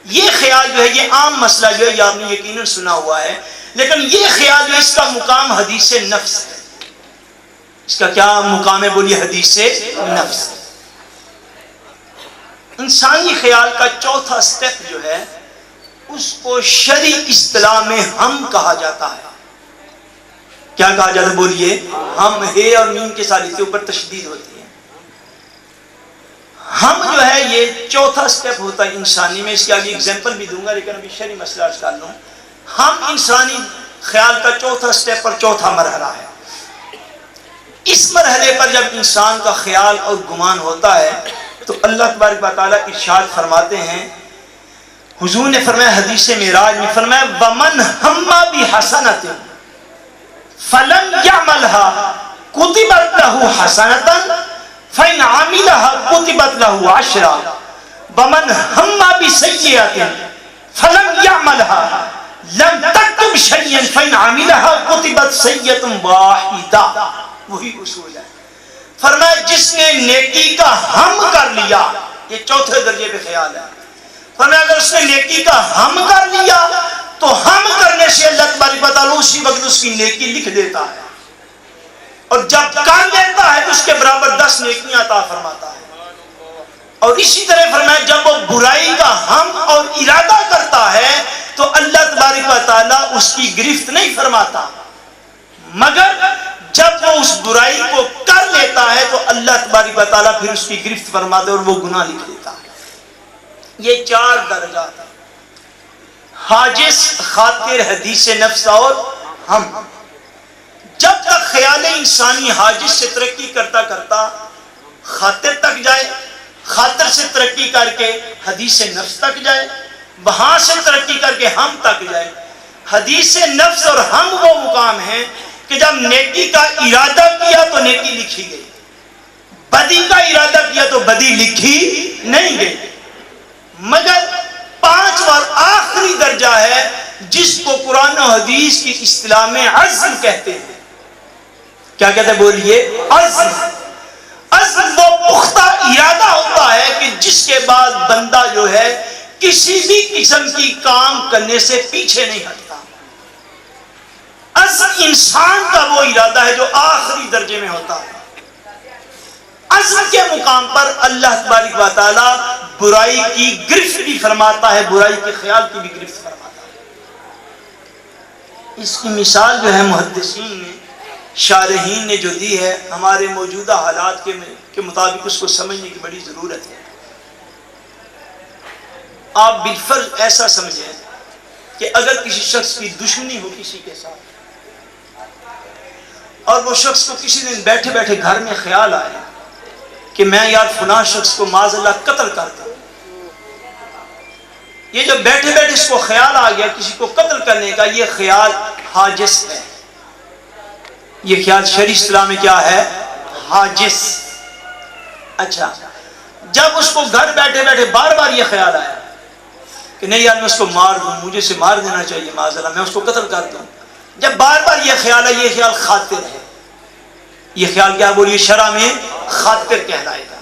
B: یہ خیال جو ہے یہ عام مسئلہ جو ہے یہ آپ نے یقیناً سنا ہوا ہے، لیکن یہ خیال جو اس کا مقام حدیث نفس ہے۔ اس کا کیا مقام ہے؟ بولیے حدیث نفس۔ انسانی خیال کا چوتھا سٹیپ جو ہے اس کو شرعی اصطلاح میں ہم کہا جاتا ہے۔ کیا کہا جاتا ہے؟ بولیے ہم، ہے اور میم کے ساتھ اس کے اوپر تشدید ہوتی ہے۔ ہم جو ہے یہ چوتھا سٹیپ ہوتا ہے انسانی میں، اس کے آگے اگزامپل بھی دوں گا لیکن ابھی شرعی مسئلہ عرض کر لوں۔ ہم انسانی خیال کا چوتھا سٹیپ اور چوتھا مرحلہ ہے. اس مرحلے پر جب انسان کا خیال اور گمان ہوتا ہے تو اللہ تبارک و تعالیٰ ارشاد فرماتے ہیں، حضور نے فرمایا حدیث معراج میں فرمایا وَمَنْ هَمَّ بِحَسَنَةٍ فَلَمْ يَعْمَلْهَا كُتِبَتْ لَهُ حَسَنَةً فَإِنْ عَمِلَهَا كُتِبَتْ لَهُ عَشْرًا وَمَنْ هَمَّ بِسَيِّئَةٍ فَلَمْ يَعْمَلْهَا لَمْ تَكْتُبْ شَيْئًا فَإِنْ عَمِلَهَا كُتِبَتْ سَيِّئَةٌ وَاحِدَةٌ. وہی اصول ہے. فرمایا جس نے نیکی کا ہم کر لیا، یہ چوتھے درجے پہ خیال ہے. فرمایا اگر اس نے نیکی کا ہم کر لیا تو ہم کرنے سے اللہ تبارک و تعالیٰ اسی وقت اس کی نیکی لکھ دیتا ہے، اور جب کر لیتا ہے تو اس کے برابر 10 نیکیاں عطا فرماتا ہے. اور اسی طرح فرمایا جب وہ برائی کا ہم اور ارادہ کرتا ہے تو اللہ تبارک و تعالیٰ اس کی گرفت نہیں فرماتا، مگر جب وہ اس برائی کو کر لیتا ہے تو اللہ تبارک و تعالیٰ پھر اس کی گرفت فرماتا ہے اور وہ گناہ لکھ دیتا ہے. یہ 4 درجات ہیں: حاجس، خاطر، حدیث نفس اور ہم. جب تک خیال انسانی حاجس سے ترقی کرتا کرتا خاطر تک جائے، خاطر سے ترقی کر کے حدیث نفس تک جائے، وہاں سے ترقی کر کے ہم تک جائے. حدیث نفس اور ہم وہ مقام ہیں کہ جب نیکی کا ارادہ کیا تو نیکی لکھی گئی، بدی کا ارادہ کیا تو بدی لکھی نہیں گئی. مگر 5واں اور آخری درجہ ہے جس کو قرآن و حدیث کی اصطلاح میں عزم کہتے ہیں. کیا کہتے ہیں؟ بولیے. عزم. عزم وہ پختہ ارادہ ہوتا ہے کہ جس کے بعد بندہ جو ہے کسی بھی قسم کی کام کرنے سے پیچھے نہیں ہٹتا. عزم انسان کا وہ ارادہ ہے جو آخری درجے میں ہوتا ہے. عزم کے مقام پر اللہ تبارک و تعالیٰ برائی کی گرفت بھی فرماتا ہے، برائی کے خیال کی بھی گرفت فرماتا ہے. اس کی مثال جو ہے محدثین نے، شارحین نے جو دی ہے، ہمارے موجودہ حالات کے مطابق اس کو سمجھنے کی بڑی ضرورت ہے. آپ بالفرض ایسا سمجھیں کہ اگر کسی شخص کی دشمنی ہو کسی کے ساتھ اور وہ شخص کو کسی دن بیٹھے بیٹھے گھر میں خیال آیا کہ میں یار فلاں شخص کو معاذ اللہ قتل کرتا ہوں. یہ جو بیٹھے بیٹھے اس کو خیال آ گیا کسی کو قتل کرنے کا، یہ خیال حاجس ہے. یہ خیال شرعی اصطلاح میں کیا ہے؟ حاجس. اچھا، جب اس کو گھر بیٹھے بیٹھے بار بار یہ خیال آیا کہ نہیں یار میں اس کو مار دوں، مجھے سے مار دینا چاہیے معاذ اللہ، میں اس کو قتل کر دوں، جب بار بار یہ خیال ہے، یہ خیال خاطر ہے. یہ خیال کیا بولیے شرع میں؟ خاطر کہلائے گا.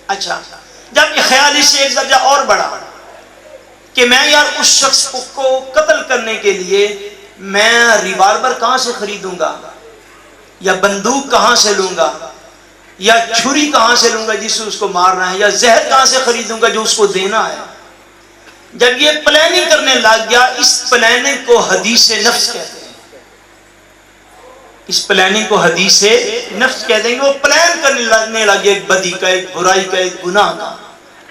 B: اچھا، جب یہ خیال اس سے ایک درجہ اور بڑھا کہ میں یار اس شخص کو قتل کرنے کے لیے میں ریوالور کہاں سے خریدوں گا، یا بندوق کہاں سے لوں گا، یا چھری کہاں سے لوں گا جس سے اس کو مارنا ہے، یا زہر کہاں سے خریدوں گا جو اس کو دینا ہے. جب یہ پلاننگ کرنے لگ گیا، اس پلاننگ کو حدیث نفس کہتے ہیں. اس پلاننگ کو حدیث نفس کہتے ہیں. وہ پلان کرنے لگ گیا ایک بدی کا، ایک برائی کا، ایک گناہ کا.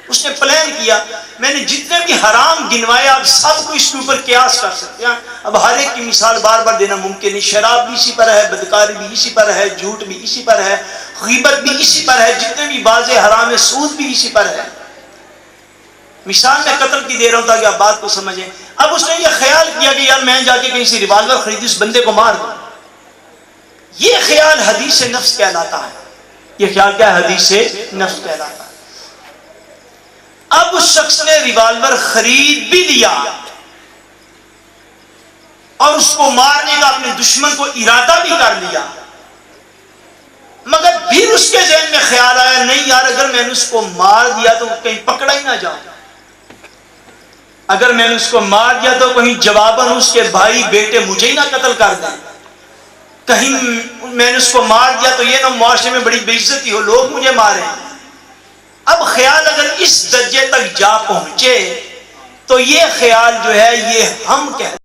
B: اس نے پلان کیا، میں نے جتنے بھی حرام گنوائے آپ سب کو اس کے اوپر قیاس کر سکتے ہیں. اب ہر ایک کی مثال بار بار دینا ممکن نہیں. شراب بھی اسی پر ہے، بدکاری بھی اسی پر ہے، جھوٹ بھی اسی پر ہے، غیبت بھی اسی پر ہے، جتنے بھی واضح حرام ہے، سود بھی اسی پر ہے. مثال میں قتل کی دے رہا ہوں تاکہ آپ بات کو سمجھیں. اب اس نے یہ خیال کیا کہ یار میں جا کے کہیں سے ریوالور خریدوں، اس بندے کو مار دوں. یہ خیال حدیث نفس کہلاتا ہے. یہ خیال کیا ہے؟ حدیث نفس کہلاتا ہے. اب اس شخص نے ریوالور خرید بھی لیا اور اس کو مارنے کا اپنے دشمن کو ارادہ بھی کر لیا، مگر پھر اس کے ذہن میں خیال آیا نہیں یار اگر میں نے اس کو مار دیا تو کہیں پکڑا ہی نہ جاؤں، اگر میں نے اس کو مار دیا تو کہیں جواباً اس کے بھائی بیٹے مجھے ہی نہ قتل کر دیں، کہیں میں نے اس کو مار دیا تو یہ نہ معاشرے میں بڑی بے عزتی ہو، لوگ مجھے ماریں. اب خیال اگر اس درجے تک جا پہنچے تو یہ خیال جو ہے یہ ہم کہتے ہیں.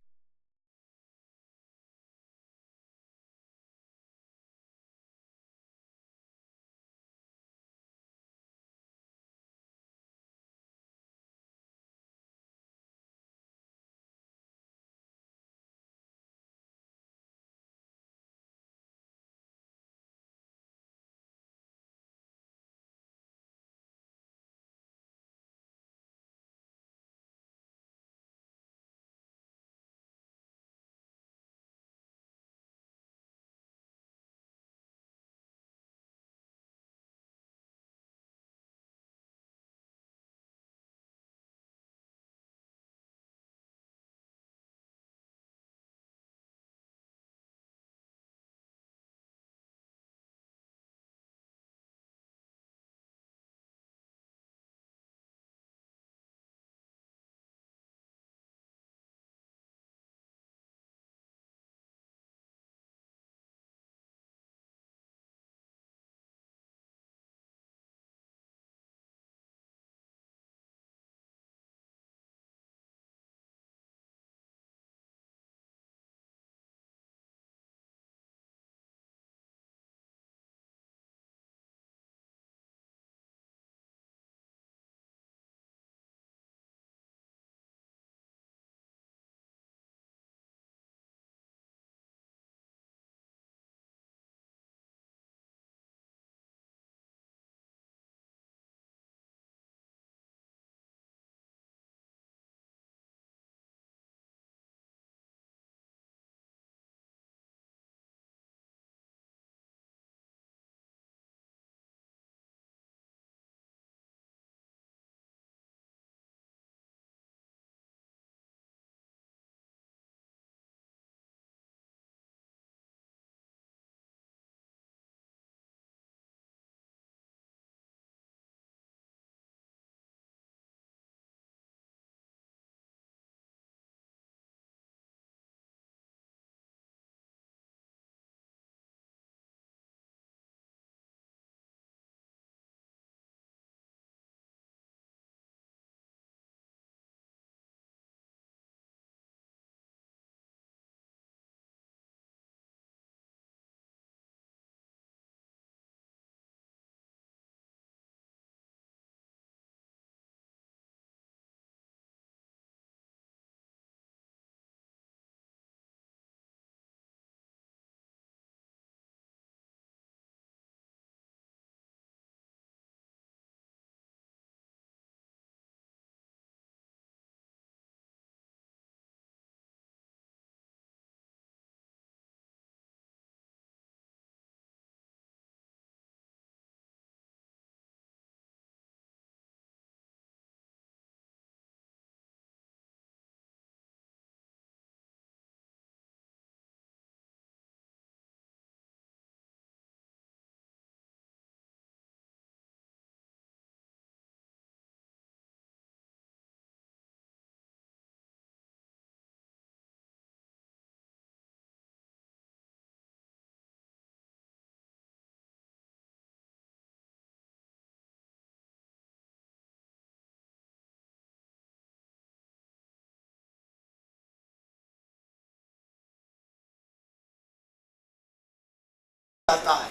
B: جاتا ہے.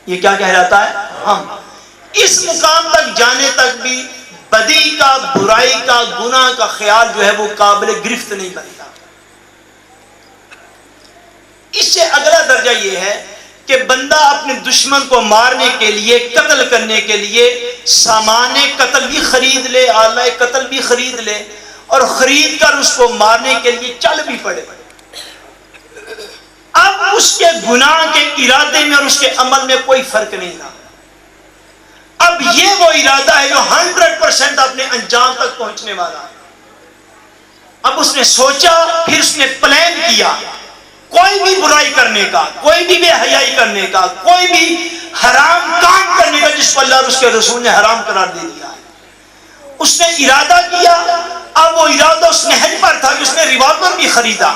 B: یہ کیا کہلاتا ہے؟ ہم. اس مقام تک جانے تک بھی بدی کا، برائی کا، گناہ کا خیال جو ہے وہ قابل گرفت نہیں بنتا. اس سے اگلا درجہ یہ ہے کہ بندہ اپنے دشمن کو مارنے کے لیے، قتل کرنے کے لیے سامان قتل بھی خرید لے، آلہ قتل بھی خرید لے، اور خرید کر اس کو مارنے کے لیے چل بھی پڑے. اب اس کے گناہ کے ارادے میں اور اس کے عمل میں کوئی فرق نہیں رہا. اب یہ وہ ارادہ ہے جو 100% اپنے انجام تک پہنچنے والا ہے. اب اس نے سوچا، پھر اس نے پلان کیا کوئی بھی برائی کرنے کا، کوئی بھی بے حیائی کرنے کا، کوئی بھی حرام کام کرنے کا جس کو اللہ اور اس کے رسول نے حرام قرار دے دیا ہے. اس نے ارادہ کیا. اب وہ ارادہ اس نہج پر تھا کہ اس نے ریوالور بھی خریدا.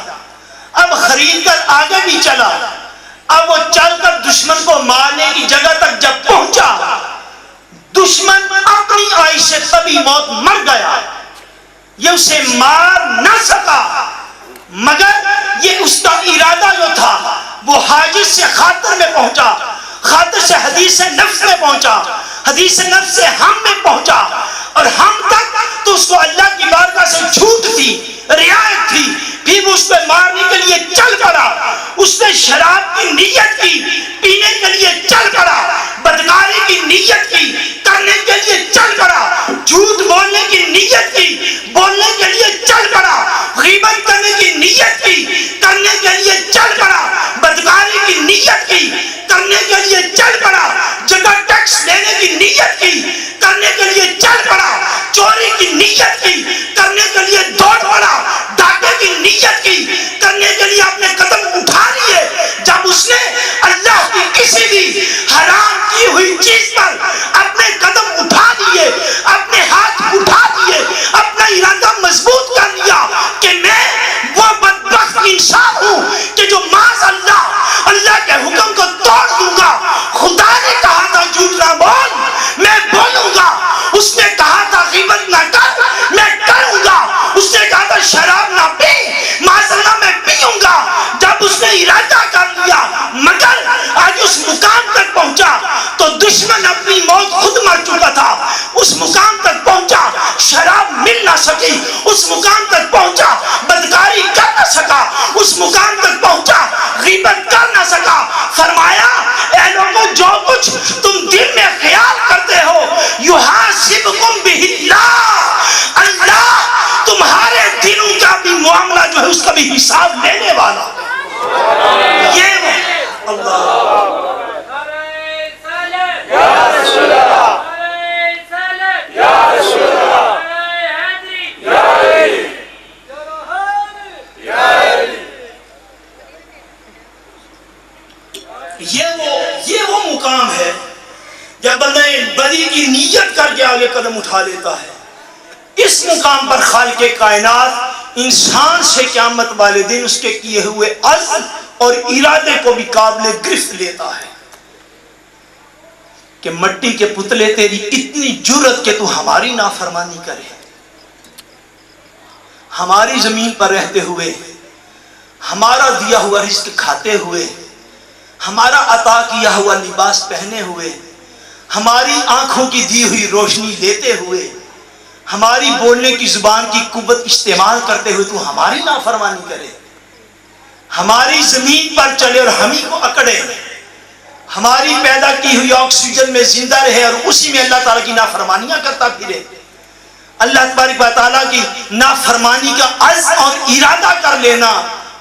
B: اب خرید کر آگے بھی چلا. اب وہ چل کر دشمن کو مارنے کی جگہ تک جب پہنچا، دشمن اپنی آئی سے تبھی موت مر گیا. یہ اسے مار نہ سکا، مگر یہ اس کا ارادہ جو تھا وہ حاجز سے خاطر میں پہنچا، خاطر سے حدیث نفس میں پہنچا، حدیث نفس سے ہم میں پہنچا، اور ہم تک تو اس کو اللہ کی بارگاہ سے جھوٹ تھی، رعایت تھی. پھر وہ اس کو مارنے کے لیے چل پڑا. اس نے شراب کی نیت کی، پینے کے لیے چل پڑا. بدکاری کی نیت کی، کرنے کے لیے چل پڑا. جھوٹ بولنے کی نیت کی، بولنے کے لیے چل پڑا. غیبت کرنے کی نیت کی، کرنے کے لیے چل پڑا. بدکاری کی نیت کی، کرنے کے لیے چل پڑا. جگہ ٹیکس لینے کی نیت کی، کرنے کے لیے چل پڑا. چوری کی نیت کی، کرنے کے لیے دوڑ پڑا. ڈاکے کی نیت کی، کرنے کے لیے اپنے قدم اٹھا لیے. جب اس نے اللہ کی کسی بھی حرام کی ہوئی چیز پر اپنے قدم اٹھا لیے، اپنے ہاتھ اٹھا لیے، اپنا ارادہ مضبوط کر لیا کہ میں وہ بدبخت انسان ہوں کہ جو معاذ اللہ کے حکم کو توڑ دوں گا. خدا نے کہا تھا جھوٹ نہ بول، میں بولوں گا. اس نے کہا تھا غیبت نہ کر، میں کروں گا. اس نے کہا تھا شراب نہ پی، معاذ اللہ میں پیوں گا. جب اس نے ارادہ کر لیا، مگر آج اس مقام تک پہنچا تو دشمن اپنی موت خود مر چکا تھا. اس مقام تک پہنچا شراب مل نہ سکی. اس مقام تک پہنچا بدکاری کر نہ سکا. اس مقام تک پہنچا غیبت کر نہ سکا. فرمایا اے لوگوں، جو کچھ تم دل میں خیال کرتے ہو یحاسبکم بہ اللہ، اللہ تمہارے دلوں کا بھی معاملہ جو ہے اس کا بھی حساب لینے والا. یہ اللہ یہ وہ مقام ہے جب بندہ بدی کی نیت کر کے آگے قدم اٹھا لیتا ہے. اس مقام پر خالق کائنات انسان سے قیامت والے دن اس کے کیے ہوئے عزم اور ارادے کو بھی قابل گرفت لیتا ہے کہ مٹی کے پتلے تیری اتنی جرت کہ تو ہماری نافرمانی کرے، ہماری زمین پر رہتے ہوئے، ہمارا دیا ہوا رزق کھاتے ہوئے، ہمارا عطا کیا ہوا لباس پہنے ہوئے، ہماری آنکھوں کی دی ہوئی روشنی لیتے ہوئے، ہماری بولنے کی زبان کی قوت استعمال کرتے ہوئے تو ہماری نافرمانی کرے، ہماری زمین پر چلے اور ہم ہی کو اکڑے، ہماری پیدا کی ہوئی آکسیجن میں زندہ رہے اور اسی میں اللہ تعالیٰ کی نافرمانیاں کرتا پھرے. اللہ تبارک و تعالیٰ کی نافرمانی کا عزم اور ارادہ کر لینا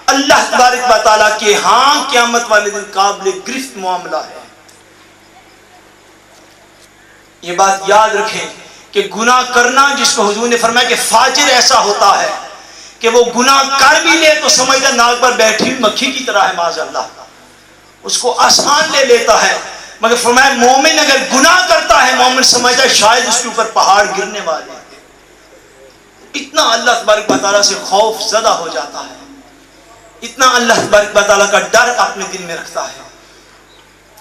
B: اللہ تبارک و تعالیٰ کے ہاں قیامت والے دن قابل گرفت معاملہ ہے. یہ بات یاد رکھیں کہ گناہ کرنا، جس کو حضور نے فرمایا کہ فاجر ایسا ہوتا ہے کہ وہ گناہ کر بھی لے تو سمجھتا ناک پر بیٹھی ہوئی مکھی کی طرح ہے، معاذ اللہ، اس کو آسان لے لیتا ہے. مگر فرمایا مومن اگر گناہ کرتا ہے، مومن سمجھتا ہے شاید اس کے اوپر پہاڑ گرنے والے ہیں. اتنا اللہ تبارک و تعالیٰ سے خوف زدہ ہو جاتا ہے، اتنا اللہ تبارک و تعالیٰ کا ڈر اپنے دل میں رکھتا ہے.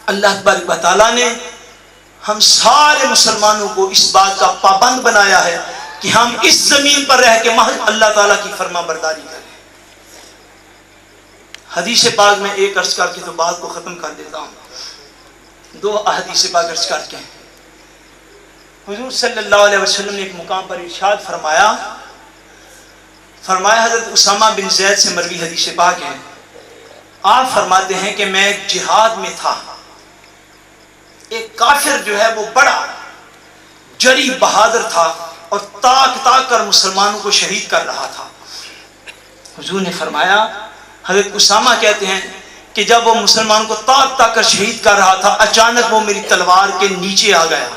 B: اللہ تبارک و تعالیٰ نے ہم سارے مسلمانوں کو اس بات کا پابند بنایا ہے کہ ہم اس زمین پر رہ کے محض اللہ تعالیٰ کی فرما برداری کریں. حدیث پاک میں ایک عرض کر کے تو بات کو ختم کر دیتا ہوں، 2 احادیث پاک عرض کر کے۔ حضور صلی اللہ علیہ وسلم نے ایک مقام پر ارشاد فرمایا حضرت اسامہ بن زید سے مروی حدیث پاک ہے، آپ فرماتے ہیں کہ میں جہاد میں تھا، ایک کافر جو ہے وہ بڑا جری بہادر تھا اور تاک کر مسلمانوں کو شہید کر رہا تھا۔ حضور نے فرمایا، حضرت اسامہ کہتے ہیں کہ جب وہ مسلمانوں کو تاک کر شہید کر رہا تھا، اچانک وہ میری تلوار کے نیچے آ گیا۔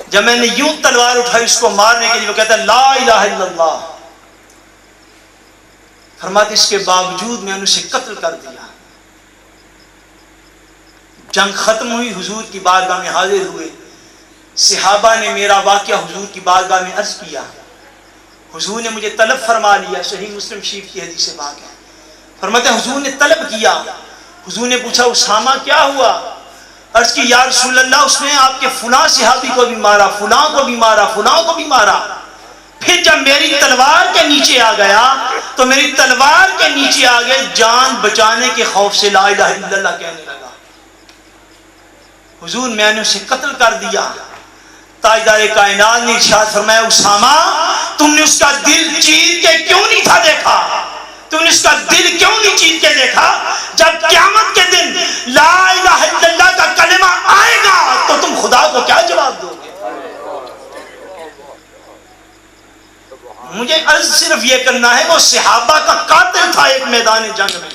B: جب میں نے یوں تلوار اٹھائی اس کو مارنے کے لیے، وہ کہتا ہے لا الہ الا اللہ، فرماتے اس کے باوجود میں نے اسے قتل کر دیا۔ جنگ ختم ہوئی، حضور کی بارگاہ میں حاضر ہوئے، صحابہ نے میرا واقعہ حضور کی بارگاہ میں عرض کیا، حضور نے مجھے طلب فرما لیا، صحیح مسلم شریف کی حدیث پاک ہے۔ فرماتے ہیں حضور نے طلب کیا، حضور نے پوچھا اسامہ کیا ہوا؟ عرض کی یا رسول اللہ اس نے آپ کے فلاں صحابی کو بھی مارا، فلاں کو بھی مارا، فلاں کو بھی مارا۔ پھر جب میری تلوار کے نیچے آ گیا تو میری تلوار کے نیچے آ گئے، جان بچانے کے خوف سے لا الہ الا اللہ کہنے لگا۔ حضور میں نے اسے قتل کر دیا۔ تاجدار کائنات نے ارشاد فرمایا اسامہ تم نے اس کا دل چیر کے کیوں نہیں تھا دیکھا؟ تم نے اس کا دل کیوں نہیں چیر کے دیکھا؟ جب قیامت کے دن لا الہ الا اللہ کا کلمہ آئے گا تو تم خدا کو کیا جواب دو گے؟ مجھے عرض صرف یہ کرنا ہے، وہ صحابہ کا قاتل تھا، ایک میدان جنگ میں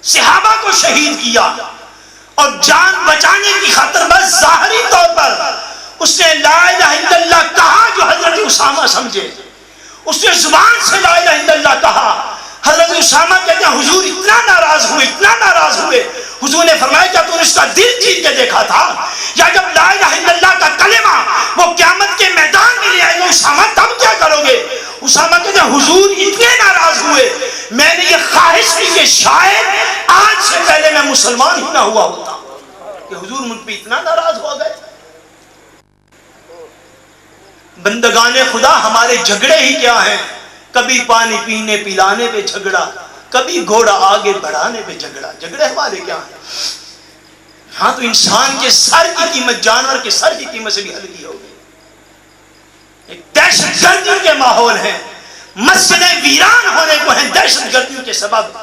B: صحابہ کو شہید کیا اور جان بچانے کی خاطر بس ظاہری طور پر اس نے لا الہ الا اللہ کہا جو حضرت اسامہ سمجھے، اس نے زبان سے لا الہ الا اللہ کہا۔ حضرت اسامہ کہتے ہیں حضور اتنا ناراض ہوئے، حضور نے فرمایا کیا تو نے اس کا دل چیر کے دیکھا تھا؟ یا جب لا الہ الا اللہ کا کلمہ وہ قیامت کے میدان میں لے آئے گا اسامہ تب کیا کرو گے؟ اسامہ کہتے ہیں حضور اتنے ناراض ہوئے، میں نے یہ خواہش کی کہ شاید آج سے پہلے میں مسلمان ہی نہ ہوا ہوتا کہ حضور مجھ پہ اتنا ناراض ہو گئے۔ بندگان خدا ہمارے جھگڑے ہی کیا ہیں؟ کبھی پانی پینے پلانے پہ جھگڑا، کبھی گھوڑا آگے بڑھانے پہ جھگڑا۔ جھگڑے ہمارے کیا ہیں؟ ہاں تو انسان کے سر کی قیمت جانور کے سر کی قیمت سے بھی ہلکی ہوگی۔ ایک دہشت گردی کے ماحول ہیں، مسجدیں ویران ہونے کو ہیں دہشت گردیوں کے سبب۔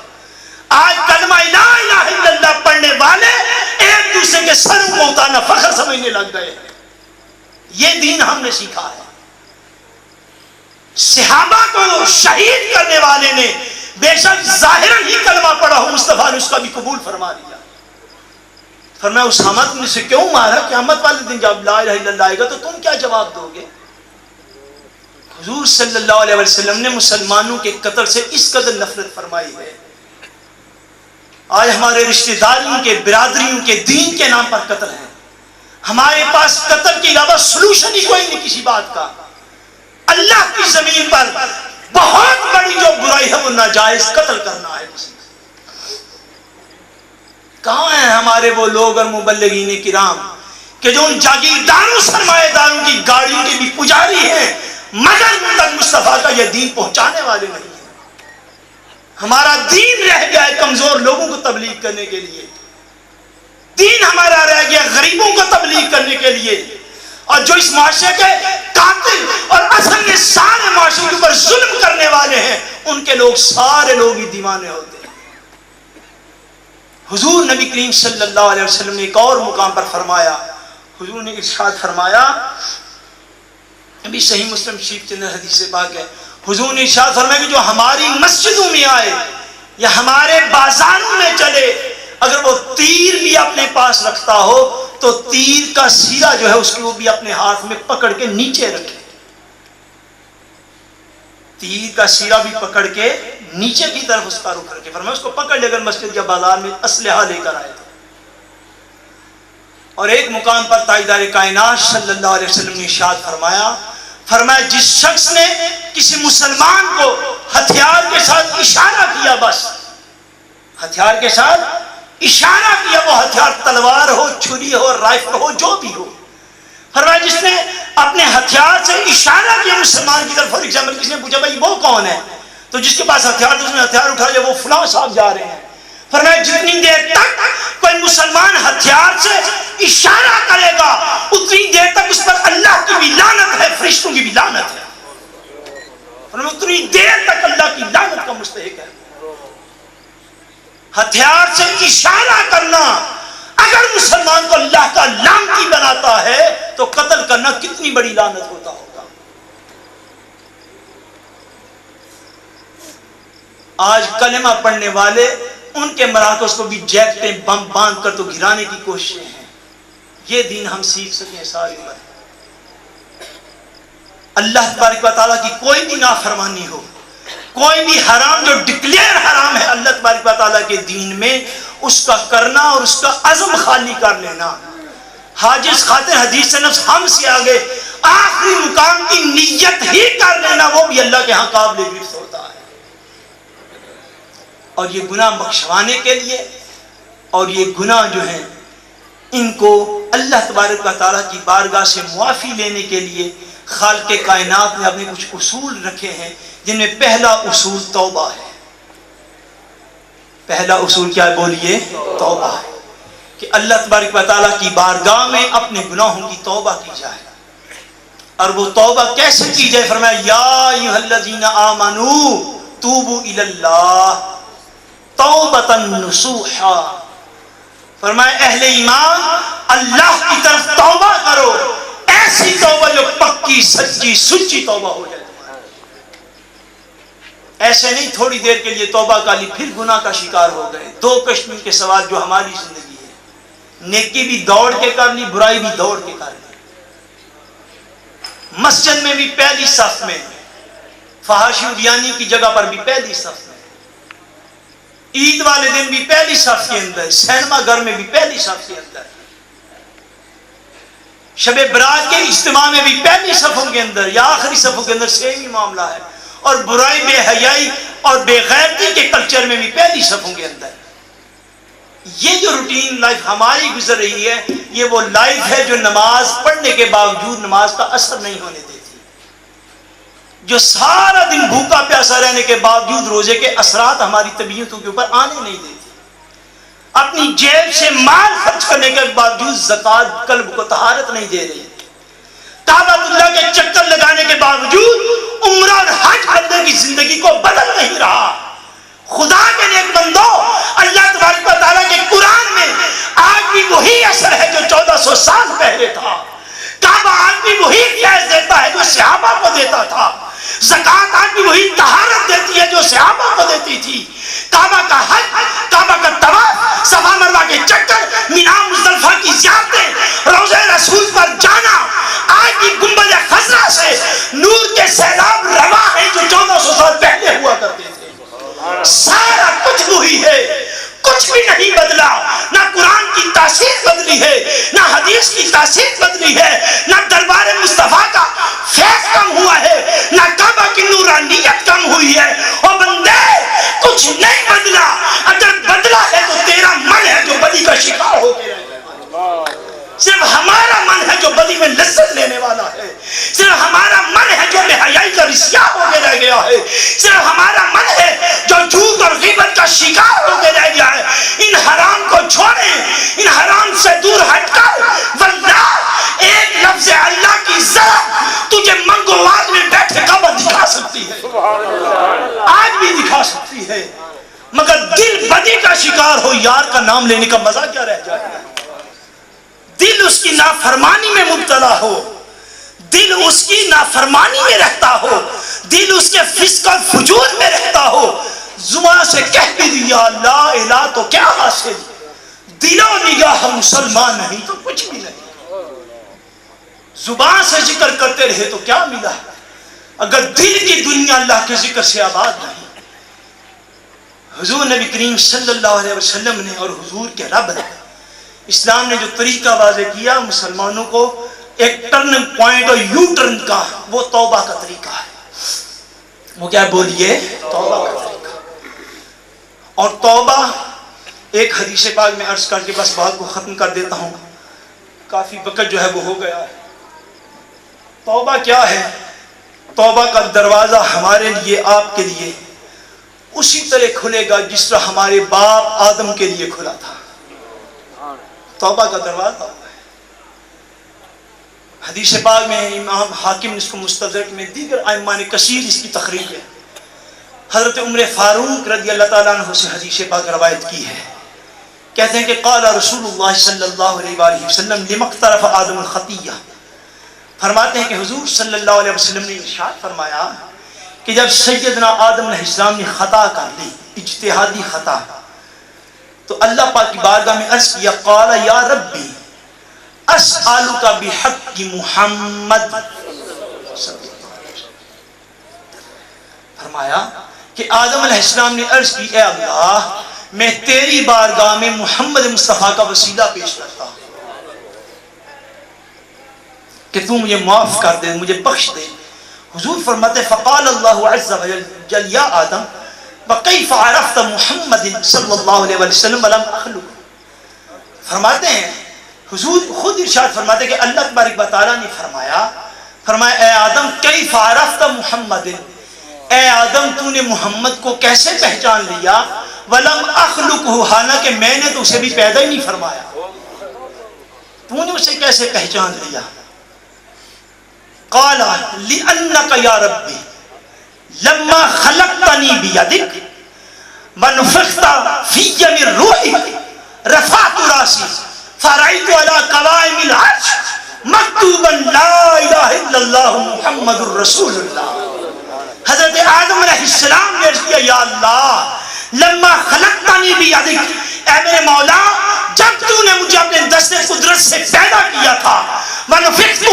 B: آج کلمہ لا الہ الا اللہ پڑھنے والے ایک دوسرے کے سروں کو اتارنا فخر سمجھنے لگ گئے ہیں۔ یہ دین ہم نے سیکھا ہے۔ صحابہ کو شہید کرنے والے نے بے شک ظاہراً ہی کلمہ پڑھا ہو، مصطفیٰ نے اس کا بھی قبول فرما لیا۔ فرمایا اسامہ تم نے اسے کیوں مارا؟ قیامت والے دن جب لا الہ الا اللہ آئے گا تو تم کیا جواب دو گے؟ حضور صلی اللہ علیہ وسلم نے مسلمانوں کے قتل سے اس قدر نفرت فرمائی ہے۔ آج ہمارے رشتہ داریوں کے، برادریوں کے، دین کے نام پر قتل ہیں۔ ہمارے پاس قتل کے علاوہ سلوشن ہی کوئی نہیں کسی بات کا۔ اللہ کی زمین پر بہت بڑی جو برائی ہے وہ ناجائز قتل کرنا ہے۔ کہاں ہیں ہمارے وہ لوگ اور مبلغین کرام کہ جو ان جاگیرداروں سرمایہ داروں کی گاڑیوں کے بھی پجاری ہیں مگر ان تک مصطفیٰ کا یہ دین پہنچانے والے نہیں ہیں؟ ہمارا دین رہ گیا ہے کمزور لوگوں کو تبلیغ کرنے کے لیے، دین ہمارا رہ گیا غریبوں کو تبلیغ کرنے کے لیے، اور جو اس معاشرے کے قاتل اور اصل میں سارے معاشرے کے اوپر ظلم کرنے والے ہیں ان کے لوگ سارے لوگ ہی دیوانے ہوتے ہیں۔ حضور نبی کریم صلی اللہ علیہ وسلم نے ایک اور مقام پر فرمایا، حضور نے ارشاد فرمایا، ابھی صحیح مسلم شریف کے اندر حدیث پاک ہے، حضور نے ارشاد فرمایا کہ جو ہماری مسجدوں میں آئے یا ہمارے بازاروں میں چلے، اگر وہ تیر بھی اپنے پاس رکھتا ہو تو تیر کا سیرا جو ہے اس کو بھی اپنے ہاتھ میں پکڑ کے نیچے رکھے، تیر کا سیرا بھی پکڑ کے نیچے کی طرف اس کا رخ رکھے۔ فرمایا اس کو پکڑ لے اگر مسجد یا بازار میں اسلحہ لے کر آئے تو۔ اور ایک مقام پر تاجدار کائنات صلی اللہ علیہ وسلم نے ارشاد فرمایا جس شخص نے کسی مسلمان کو ہتھیار کے ساتھ اشارہ کیا، بس ہتھیار کے ساتھ اشارہ کیا، وہ ہتھیار تلوار ہو، چھری ہو، رائفل ہو، جو بھی ہو، فرمایا جس نے اپنے ہتھیار سے اشارہ کیا مسلمان کی طرف، فار ایگزامپل کسی نے پوچھا بھائی وہ کون ہے، تو جس کے پاس ہتھیار تھا اس نے ہتھیار اٹھا لیا، وہ فلاں صاحب جا رہے ہیں۔ فرمایا جتنی دیر تک کوئی مسلمان ہتھیار سے اشارہ کرے گا اتنی دیر تک اس پر اللہ کی بھی لعنت ہے، فرشتوں کی بھی لعنت ہے۔ فرمایا اتنی دیر تک اللہ کی لعنت کا مستحق ہے۔ ہتھیار سے اشارہ کرنا اگر مسلمان کو اللہ کا لعنتی بناتا ہے تو قتل کرنا کتنی بڑی لعنت ہوتا ہوگا۔ آج کلمہ پڑھنے والے ان کے مراکز کو بھی جیکٹیں بم باندھ کر تو گرانے کی کوششیں ہیں۔ یہ دین ہم سیکھ سکیں ساری عمر۔ اللہ تبارک و تعالیٰ کی کوئی بھی نافرمانی ہو، کوئی بھی حرام جو ڈکلیئر حرام ہے اللہ تبارک و تعالیٰ کے دین میں، اس کا کرنا اور اس کا عزم خالی کر لینا، حاجز خاطر حدیث سے نفس ہم سے آگے آخری مقام کی نیت ہی کر لینا، وہ بھی اللہ کے ہاں قابل گرفت ہوتا ہے۔ اور یہ گناہ بخشوانے کے لیے اور یہ گناہ جو ہیں ان کو اللہ تبارک و تعالیٰ کی بارگاہ سے معافی لینے کے لیے خالق کائنات نے اپنے کچھ اصول رکھے ہیں، جن میں پہلا اصول توبہ ہے۔ پہلا اصول کیا ہے بولیے؟ توبہ ہے، کہ اللہ تبارک و تعالیٰ کی بارگاہ میں اپنے گناہوں کی توبہ کی جائے۔ اور وہ توبہ کیسے کی جائے؟ فرمایا یا ایھا الذین آمنوا توبوا الی اللہ توبۃ نصوحا۔ فرمایا اہل ایمان اللہ کی طرف توبہ کرو، ایسی توبہ جو پکی سچی سچی توبہ ہو جائے۔ ایسے نہیں تھوڑی دیر کے لیے توبہ کا لی پھر گناہ کا شکار ہو گئے۔ دو قسم کے سوال جو ہماری زندگی ہے، نیکی بھی دوڑ کے کر لی، برائی بھی دوڑ کے کر لی۔ مسجد میں بھی پہلی صف میں، فحاشی و بیانی کی جگہ پر بھی پہلی صف میں، عید والے دن بھی پہلی صف کے اندر، سینما گھر میں بھی پہلی صف کے اندر، شب برات کے اجتماع میں بھی پہلی صفوں کے اندر یا آخری صفوں کے اندر سیم ہی معاملہ ہے۔ اور برائی بے حیائی اور بے غیرتی کے کلچر میں بھی پہلی صفوں کے اندر۔ یہ جو روٹین لائف ہماری گزر رہی ہے، یہ وہ لائف ہے جو نماز پڑھنے کے باوجود نماز کا اثر نہیں ہونے دیتی، جو سارا دن بھوکا پیاسا رہنے کے باوجود روزے کے اثرات ہماری طبیعتوں کے اوپر آنے نہیں دیتی، اپنی جیب سے مال خرچ کرنے کے باوجود زکوٰۃ قلب کو طہارت نہیں دے رہی، کعبہ اللہ کے چکر لگانے کے باوجود عمرہ اور حج بندے کی زندگی کو بدل نہیں رہا۔ خدا کے نیک بندو، اللہ تبارک و تعالیٰ کے قرآن میں آج بھی وہی اثر ہے جو 1400 سال پہلے تھا۔ کعبہ آج بھی وہی فیض دیتا ہے جو صحابہ کو دیتا تھا، زکوٰۃ آج بھی وہی طہارت دیتی ہے جو صحابہ کو دیتی تھی۔ کعبہ کا حج، کعبہ کا طواف، صفا مروہ کے چکر، مینا مزدلفہ کی زیارتیں، روضہ رسول پر جانا، آج بھی گنبد خضرا سے نور کے سیلاب رواں ہیں جو 1400 سال پہلے ہوا کرتے تھے۔ سارا کچھ وہی ہے، کچھ بھی نہیں بدلا، نہ قرآن کی تاثیر بدلی ہے، نہ حدیث کی تاثیر بدلی ہے، نہ دربار مصطفیٰ کا فیض کم ہوا ہے، نہ کعبہ کی نورانیت کم ہوئی ہے۔ اور بندے کچھ نہیں بدلا، اگر بدلا ہے تو تیرا من ہے جو بدی کا شکار ہو گیا ہے۔ صرف ہمارا من ہے جو بدی میں لذت لینے والا ہے، صرف ہمارا من ہے جو بے حیائی کا رسیا ہو کے رہ گیا ہے، صرف ہمارا من ہے جو جھوٹ اور غیبت کا شکار ہو کے رہ گیا ہے۔ ان حرام کو چھوڑیں، ان حرام سے دور ہٹ کر واللہ ایک لفظ اللہ کی ذات تجھے منگوار میں بیٹھے قبر دکھا سکتی ہے، آج بھی دکھا سکتی ہے، مگر دل بدی کا شکار ہو، یار کا نام لینے کا مزہ کیا رہ جائے گا؟ دل اس کی نافرمانی میں مبتلا ہو، دل اس کی نافرمانی میں رہتا ہو، دل اس کے فسق اور فجور میں رہتا ہو، زبان سے کہہ بھی دیا لا الہ تو کیا حاصل، دل و نگاہ مسلمان نہیں تو کچھ بھی نہیں، زبان سے ذکر کرتے رہے تو کیا ملا اگر دل کی دنیا اللہ کے ذکر سے آباد نہیں۔ حضور نبی کریم صلی اللہ علیہ وسلم نے اور حضور کے رب نے، اسلام نے جو طریقہ واضح کیا مسلمانوں کو ایک ٹرن پوائنٹ اور یو ٹرن کا، وہ توبہ کا طریقہ ہے۔ وہ کیا بولیے؟ توبہ کا طریقہ۔ اور توبہ ایک حدیث پاک میں عرض کر کے بس بات کو ختم کر دیتا ہوں، کافی وقت جو ہے وہ ہو گیا ہے۔ توبہ کیا ہے؟ توبہ کا دروازہ ہمارے لیے، آپ کے لیے اسی طرح کھلے گا جس طرح ہمارے باپ آدم کے لیے کھلا تھا. توبہ کا دروازہ ہوا ہے. حدیث پاک میں امام حاکم نے اس کو مستدرک میں، دیگر ائمہ نے کثیر اس کی تخریج ہے. حضرت عمر فاروق رضی اللہ تعالیٰ عنہ سے حدیث پاک روایت کی ہے. کہتے ہیں کہ قال رسول اللہ صلی اللہ علیہ وآلہ وسلم لما اقترف آدم الخطیہ. فرماتے ہیں کہ حضور صلی اللہ علیہ وسلم نے ارشاد فرمایا کہ جب سیدنا آدم علیہ السلام نے خطا کر لی، اجتہادی خطا، تو اللہ پاک کی بارگاہ میں عرض کیا، قال یا ربی اسألک بحق محمد. فرمایا کہ آدم علیہ السلام نے عرض کی، اے اللہ میں تیری بارگاہ میں محمد مصطفیٰ کا وسیلہ پیش کرتا ہوں کہ تو مجھے معاف کر دے، مجھے بخش دے. حضور فرماتے فقال اللہ عز وجل یا آدم وکیف عرفت محمد صلی اللہ علیہ وسلم ولم اخلق. فرماتے ہیں حضور خود ارشاد فرماتے کہ اللہ تبارک و تعالیٰ نے فرمایا اے آدم کیف عرفت محمد، اے آدم تو نے محمد کو کیسے پہچان لیا، ولم اخلقہ حالانکہ میں نے تو اسے بھی پیدا ہی نہیں فرمایا، تو نے اسے کیسے پہچان لیا. قال لأنك يا ربي لما خلقتني بيدك ونفخت في من روحك رفعت راسي فرأيت على قوائم العرش مكتوبا لا إله إلا الله محمد رسول الله. حضرت آدم علیہ السلام نے کیا یا اللہ لما خلقتنی بیدک، اے میرے مولا جب تو نے مجھے اپنے دست قدرت سے پیدا کیا تھا، ونفخت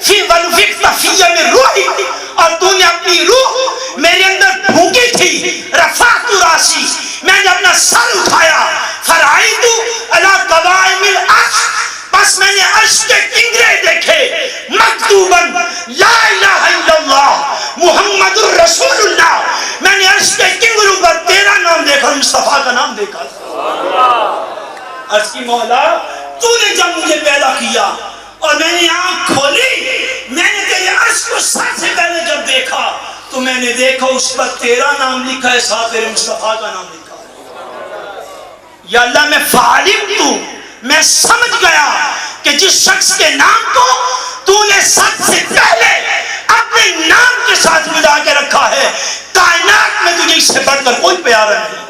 B: فی من روحک، اور تو نے اپنی روح میرے اندر پھونکی تھی، رفعت راسی میں نے اپنا سر اٹھایا، فرعیت علی قوائم العرش بس میں نے عرش کے کنگرے دیکھے، مکتوباً لا الہ الا اللہ محمد الرسول اللہ، میں نے عرش کے کنگروں پر تیرا نام دیکھا، مصطفیٰ کا نام دیکھا تھا. عرض کی مولا تو نے جب مجھے پیدا کیا اور میں نے آنکھ کھولی، میں نے تیرے عرش کو سر سے پہلے جب دیکھا تو میں نے دیکھا اس پر تیرا نام لکھا ہے، ساتھ تیرے مصطفیٰ کا نام لکھا ہے. یا اللہ میں فعلم تو میں سمجھ گیا کہ جس شخص کے نام کو تو نے سب سے پہلے اپنے نام کے ساتھ ملا کے رکھا ہے، کائنات میں تجھے اس سے بڑھ کر کوئی پیارا نہیں.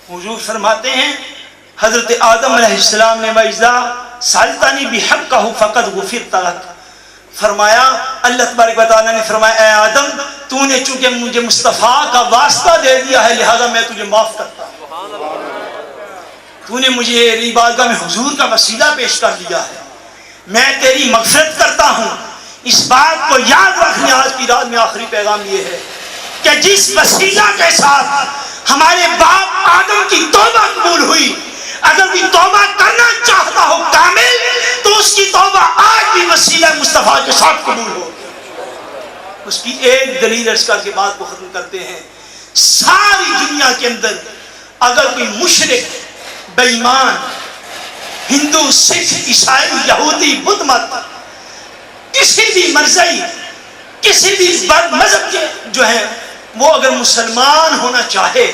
B: حضور فرماتے ہیں حضرت آدم علیہ السلام نے وَإِذَا سَأَلْتَنِي بِحَقِّهُ فَقَدْ غُفِرْتَ لَكَ. فرمایا اللہ تبارک و تعالیٰ نے فرمایا اے آدم تو نے چونکہ مجھے مصطفیٰ کا واسطہ دے دیا ہے لہذا میں تجھے معاف کرتا ہوں. تو نے مجھے میری بارگاہ میں حضور کا وسیلہ پیش کر دیا ہے، میں تیری مغفرت کرتا ہوں. اس بات کو یاد رکھنے آج کی رات میں آخری پیغام یہ ہے کہ جس وسیلہ کے ساتھ ہمارے باپ آدم کی توبہ قبول ہوئی، اگر بھی توبہ کرنا چاہتا ہو کامل تو اس کی توبہ آج بھی وسیلہ مصطفیٰ کے ساتھ قبول ہو. اس کی ایک دلیل عرض کر کے بات کو ختم کرتے ہیں. ساری دنیا کے اندر اگر کوئی مشرک، بے ایمان، ہندو، سکھ، عیسائی، یہودی، بدھ مت، کسی بھی مرزائی، کسی بھی مذہب کے جو ہیں وہ اگر مسلمان ہونا چاہے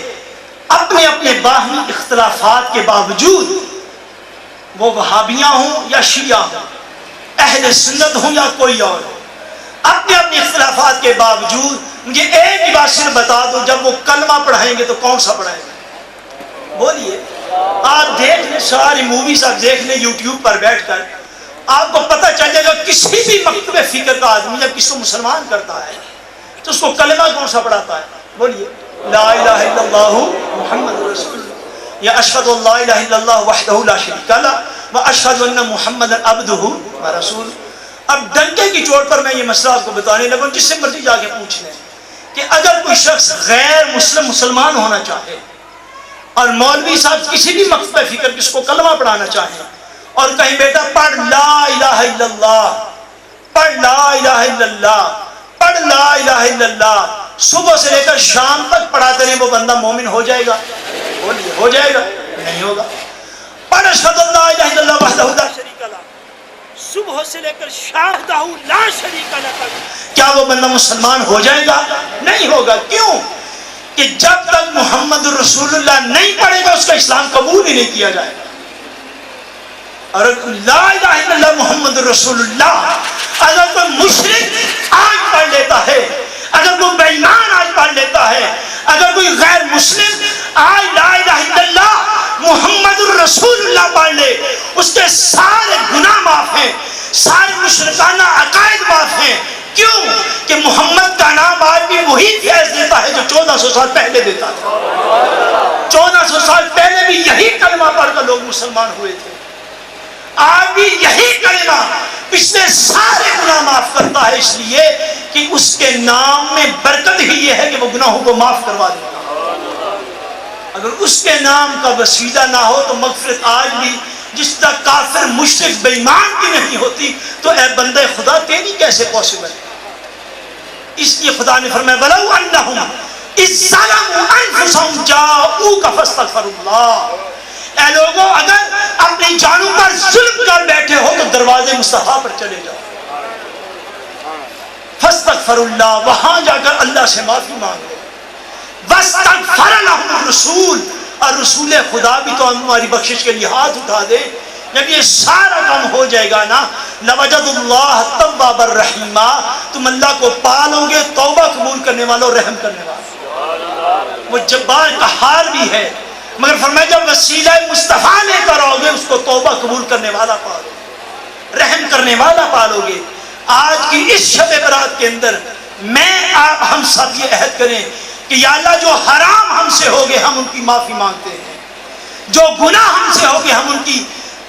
B: اپنے اپنے باہمی اختلافات کے باوجود، وہ وہابیاں ہوں یا شیعہ ہوں، اہل سنت ہوں یا کوئی اور، اپنے اپنے اختلافات کے باوجود مجھے ایک ہی بات صرف بتا دو، جب وہ کلمہ پڑھائیں گے تو کون سا پڑھائیں گے؟ بولیے. آپ دیکھ لیں ساری موویز، آپ دیکھ لیں یوٹیوب پر بیٹھ کر، آپ کو پتہ چلے گا کسی بھی مکتب فکر کا آدمی جب کسی کو مسلمان کرتا ہے تو اس کو کلمہ کون سا پڑھاتا ہے؟ بولیے لا الہ الا اللہ محمد رسول اللہ، یا اشہد ان لا الہ الا اللہ وحدہ لا شریک لہ و اشہد ان محمد عبدہ و رسول. اب ڈنکے کی چوٹ پر میں یہ مسئلہ آپ کو بتانے لگوں، جس سے مرضی جا کے پوچھ لیں کہ اگر کوئی شخص غیر مسلم مسلمان ہونا چاہے اور مولوی صاحب کسی بھی مکتب فکر کس کو کلمہ پڑھانا چاہیں اور کہیں بیٹا پڑھ لا الہ الا اللہ، پڑھ لا الہ الا اللہ، پڑھ لا الہ الا اللہ، صبح سے لے کر شام تک پڑھاتے رہیں، وہ بندہ مومن ہو جائے گا؟ بولیے ہو جائے گا؟ نہیں ہوگا. پڑھ اشہد ان لا الہ الا اللہ وحدہ لا شریک لہ، صبح سے لے کر شام تک لا شریک لہ، کیا وہ بندہ مسلمان ہو جائے گا؟ نہیں ہوگا. کیوں؟ کہ جب تک محمد رسول اللہ نہیں پڑھے گا اس کا اسلام قبول ہی نہیں کیا جائے گا. اور لا الہ الا اللہ محمد رسول اللہ اگر کوئی مشرک آج پڑھ لیتا ہے، اگر کوئی بے ایمان آج پڑھ لیتا ہے، اگر کوئی غیر مسلم آج لا الہ الا اللہ محمد رسول اللہ پڑھ لے، اس کے سارے گناہ معاف ہیں، سارے مشرکانہ عقائد معاف ہیں. کیوں کہ محمد کا نام آج بھی وہی فیض دیتا ہے جو 1400 سال پہلے دیتا تھا. 1400 سال پہلے بھی یہی کلمہ پڑھ کر لوگ مسلمان ہوئے تھے. آج بھی یہی کلمہ پچھلے سارے گناہ معاف کرتا ہے، اس لیے کہ اس کے نام میں برکت ہی یہ ہے کہ وہ گناہوں کو معاف کروا دیتا. اگر اس کے نام کا وسیلہ نہ ہو تو مغفرت آج بھی جس طرح کافر مشرک بے ایمان کی نہیں ہوتی، تو اے بندے خدا تیری کیسے پاسبل ہے؟ اس لیے خدا نے فرمایا وَلَوْ أَنَّهُمْ إِذْ ظَلَمُوا أَنفُسَهُمْ جَاءُوكَ فَاسْتَغْفَرُوا اللَّهَ. اے لوگوں اگر اپنی جانوں پر ظلم کر بیٹھے ہو تو دروازے مصطفیٰ پر چلے جاؤ. فَاسْتَغْفَرُوا اللَّهَ، وہاں جا کر اللہ سے معافی مانگو. وَاسْتَغْفَرَ لَهُمُ الرَّسُولُ، اور رسول خدا بھی تو ہماری بخشش کے لیے ہاتھ اٹھا دے. جب یہ سارا کام ہو جائے گا نا، لَوَجَدُ اللَّهَ تَوَّابًا رَحِيمًا، تم اللہ کو پالو گے توبہ قبول کرنے والوں، رحم کرنے والوں. وہ جبار قہار بھی ہے، مگر فرمایا جب وسیلہ مصطفیٰ لے کر آؤ گے اس کو توبہ قبول کرنے والا پالو گے، رحم کرنے والا پالو گے. آج کی اس شب برات کے اندر میں آپ ہم سب یہ عہد کریں کہ یا اللہ جو حرام ہم سے ہو گئے ہم ان کی معافی مانگتے ہیں، جو گناہ ہم سے ہو گئے ہم ان کی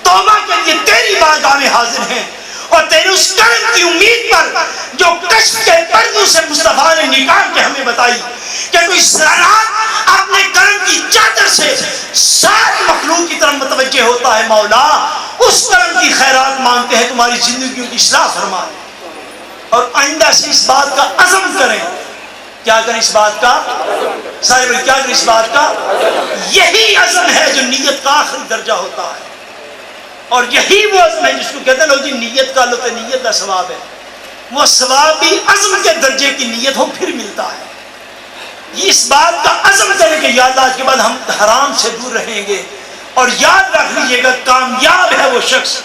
B: توبہ کے لیے تیری بارگاہ میں حاضر ہیں، اور تیرے اس کرم کی امید پر جو کشف کے پردوں سے مصطفیٰ نے نکال کے ہمیں بتائی کہ تو اس رات اپنے کرم کی چادر سے ساری مخلوق کی طرف متوجہ ہوتا ہے. مولا اس کرم کی خیرات مانگتے ہیں، تمہاری زندگیوں کی اصلاح فرما، اور آئندہ سے اس بات کا عزم کریں. کیا کریں اس بات کا؟ سارے بھائی کیا کریں اس بات کا؟ یہی عزم ہے جو نیت کا آخری درجہ ہوتا ہے، اور یہی وہ عزم ہے جس کو کہتے ہیں لوگ جی نیت کا لو تو نیت کا ثواب ہے. وہ ثواب بھی عزم کے درجے کی نیت ہو پھر ملتا ہے. یہ اس بات کا عزم کریں کہ یا اللہ آج کے بعد ہم حرام سے دور رہیں گے. اور یاد رکھ لیجیے گا کامیاب ہے وہ شخص،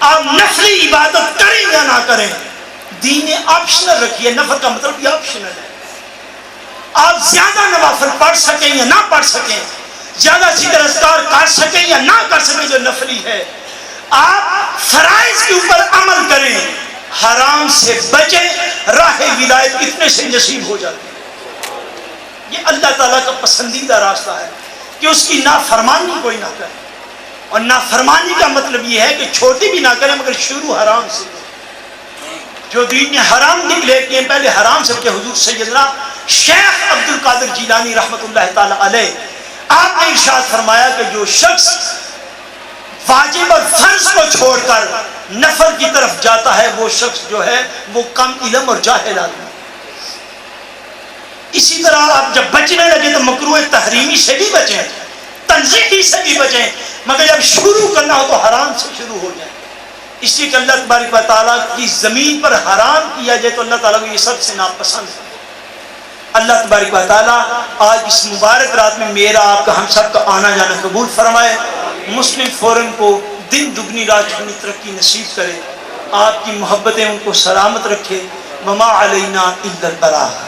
B: آپ نفلی عبادت کریں یا نہ کریں، دین آپشنل رکھیے. نفل کا مطلب یہ آپشنل ہے. آپ زیادہ نوافل پڑھ سکیں یا نہ پڑھ سکیں، زیادہ سیدھے اذکار کر سکیں یا نہ کر سکیں جو نفلی ہے، آپ فرائض کے اوپر عمل کریں، حرام سے بچیں، راہ ولایت اتنے سے نصیب ہو جاتی ہے. یہ اللہ تعالیٰ کا پسندیدہ راستہ ہے کہ اس کی نافرمانی کوئی نہ کرے. اور نافرمانی کا مطلب یہ ہے کہ چھوٹی بھی نہ کریں مگر شروع حرام سے. جو دین نے حرام نکلے کہ پہلے حرام سے بچے. حضور سیدنا شیخ عبد القادر جیلانی رحمۃ اللہ تعالی علیہ آپ نے ارشاد فرمایا کہ جو شخص واجب اور فرض کو چھوڑ کر نفل کی طرف جاتا ہے وہ شخص جو ہے وہ کم علم اور جاہل آدمی. اسی طرح آپ جب بچنے لگے تو مکروہ تحریمی سے بھی بچیں، تنزیہی سے بھی بچیں، مگر جب شروع کرنا ہو تو حرام سے شروع ہو جائے. اس لیے کہ اللہ تبارک و تعالیٰ کی زمین پر حرام کیا جائے تو اللہ تعالیٰ کو یہ سب سے ناپسند ہے. اللہ تبارک و تعالیٰ آج اس مبارک رات میں میرا آپ کا ہم سب کا آنا جانا قبول فرمائے. مسلم فورم کو دن دگنی رات چگنی ترقی نصیب کرے. آپ کی محبتیں ان کو سلامت رکھے. وما علینا الا البلاغ.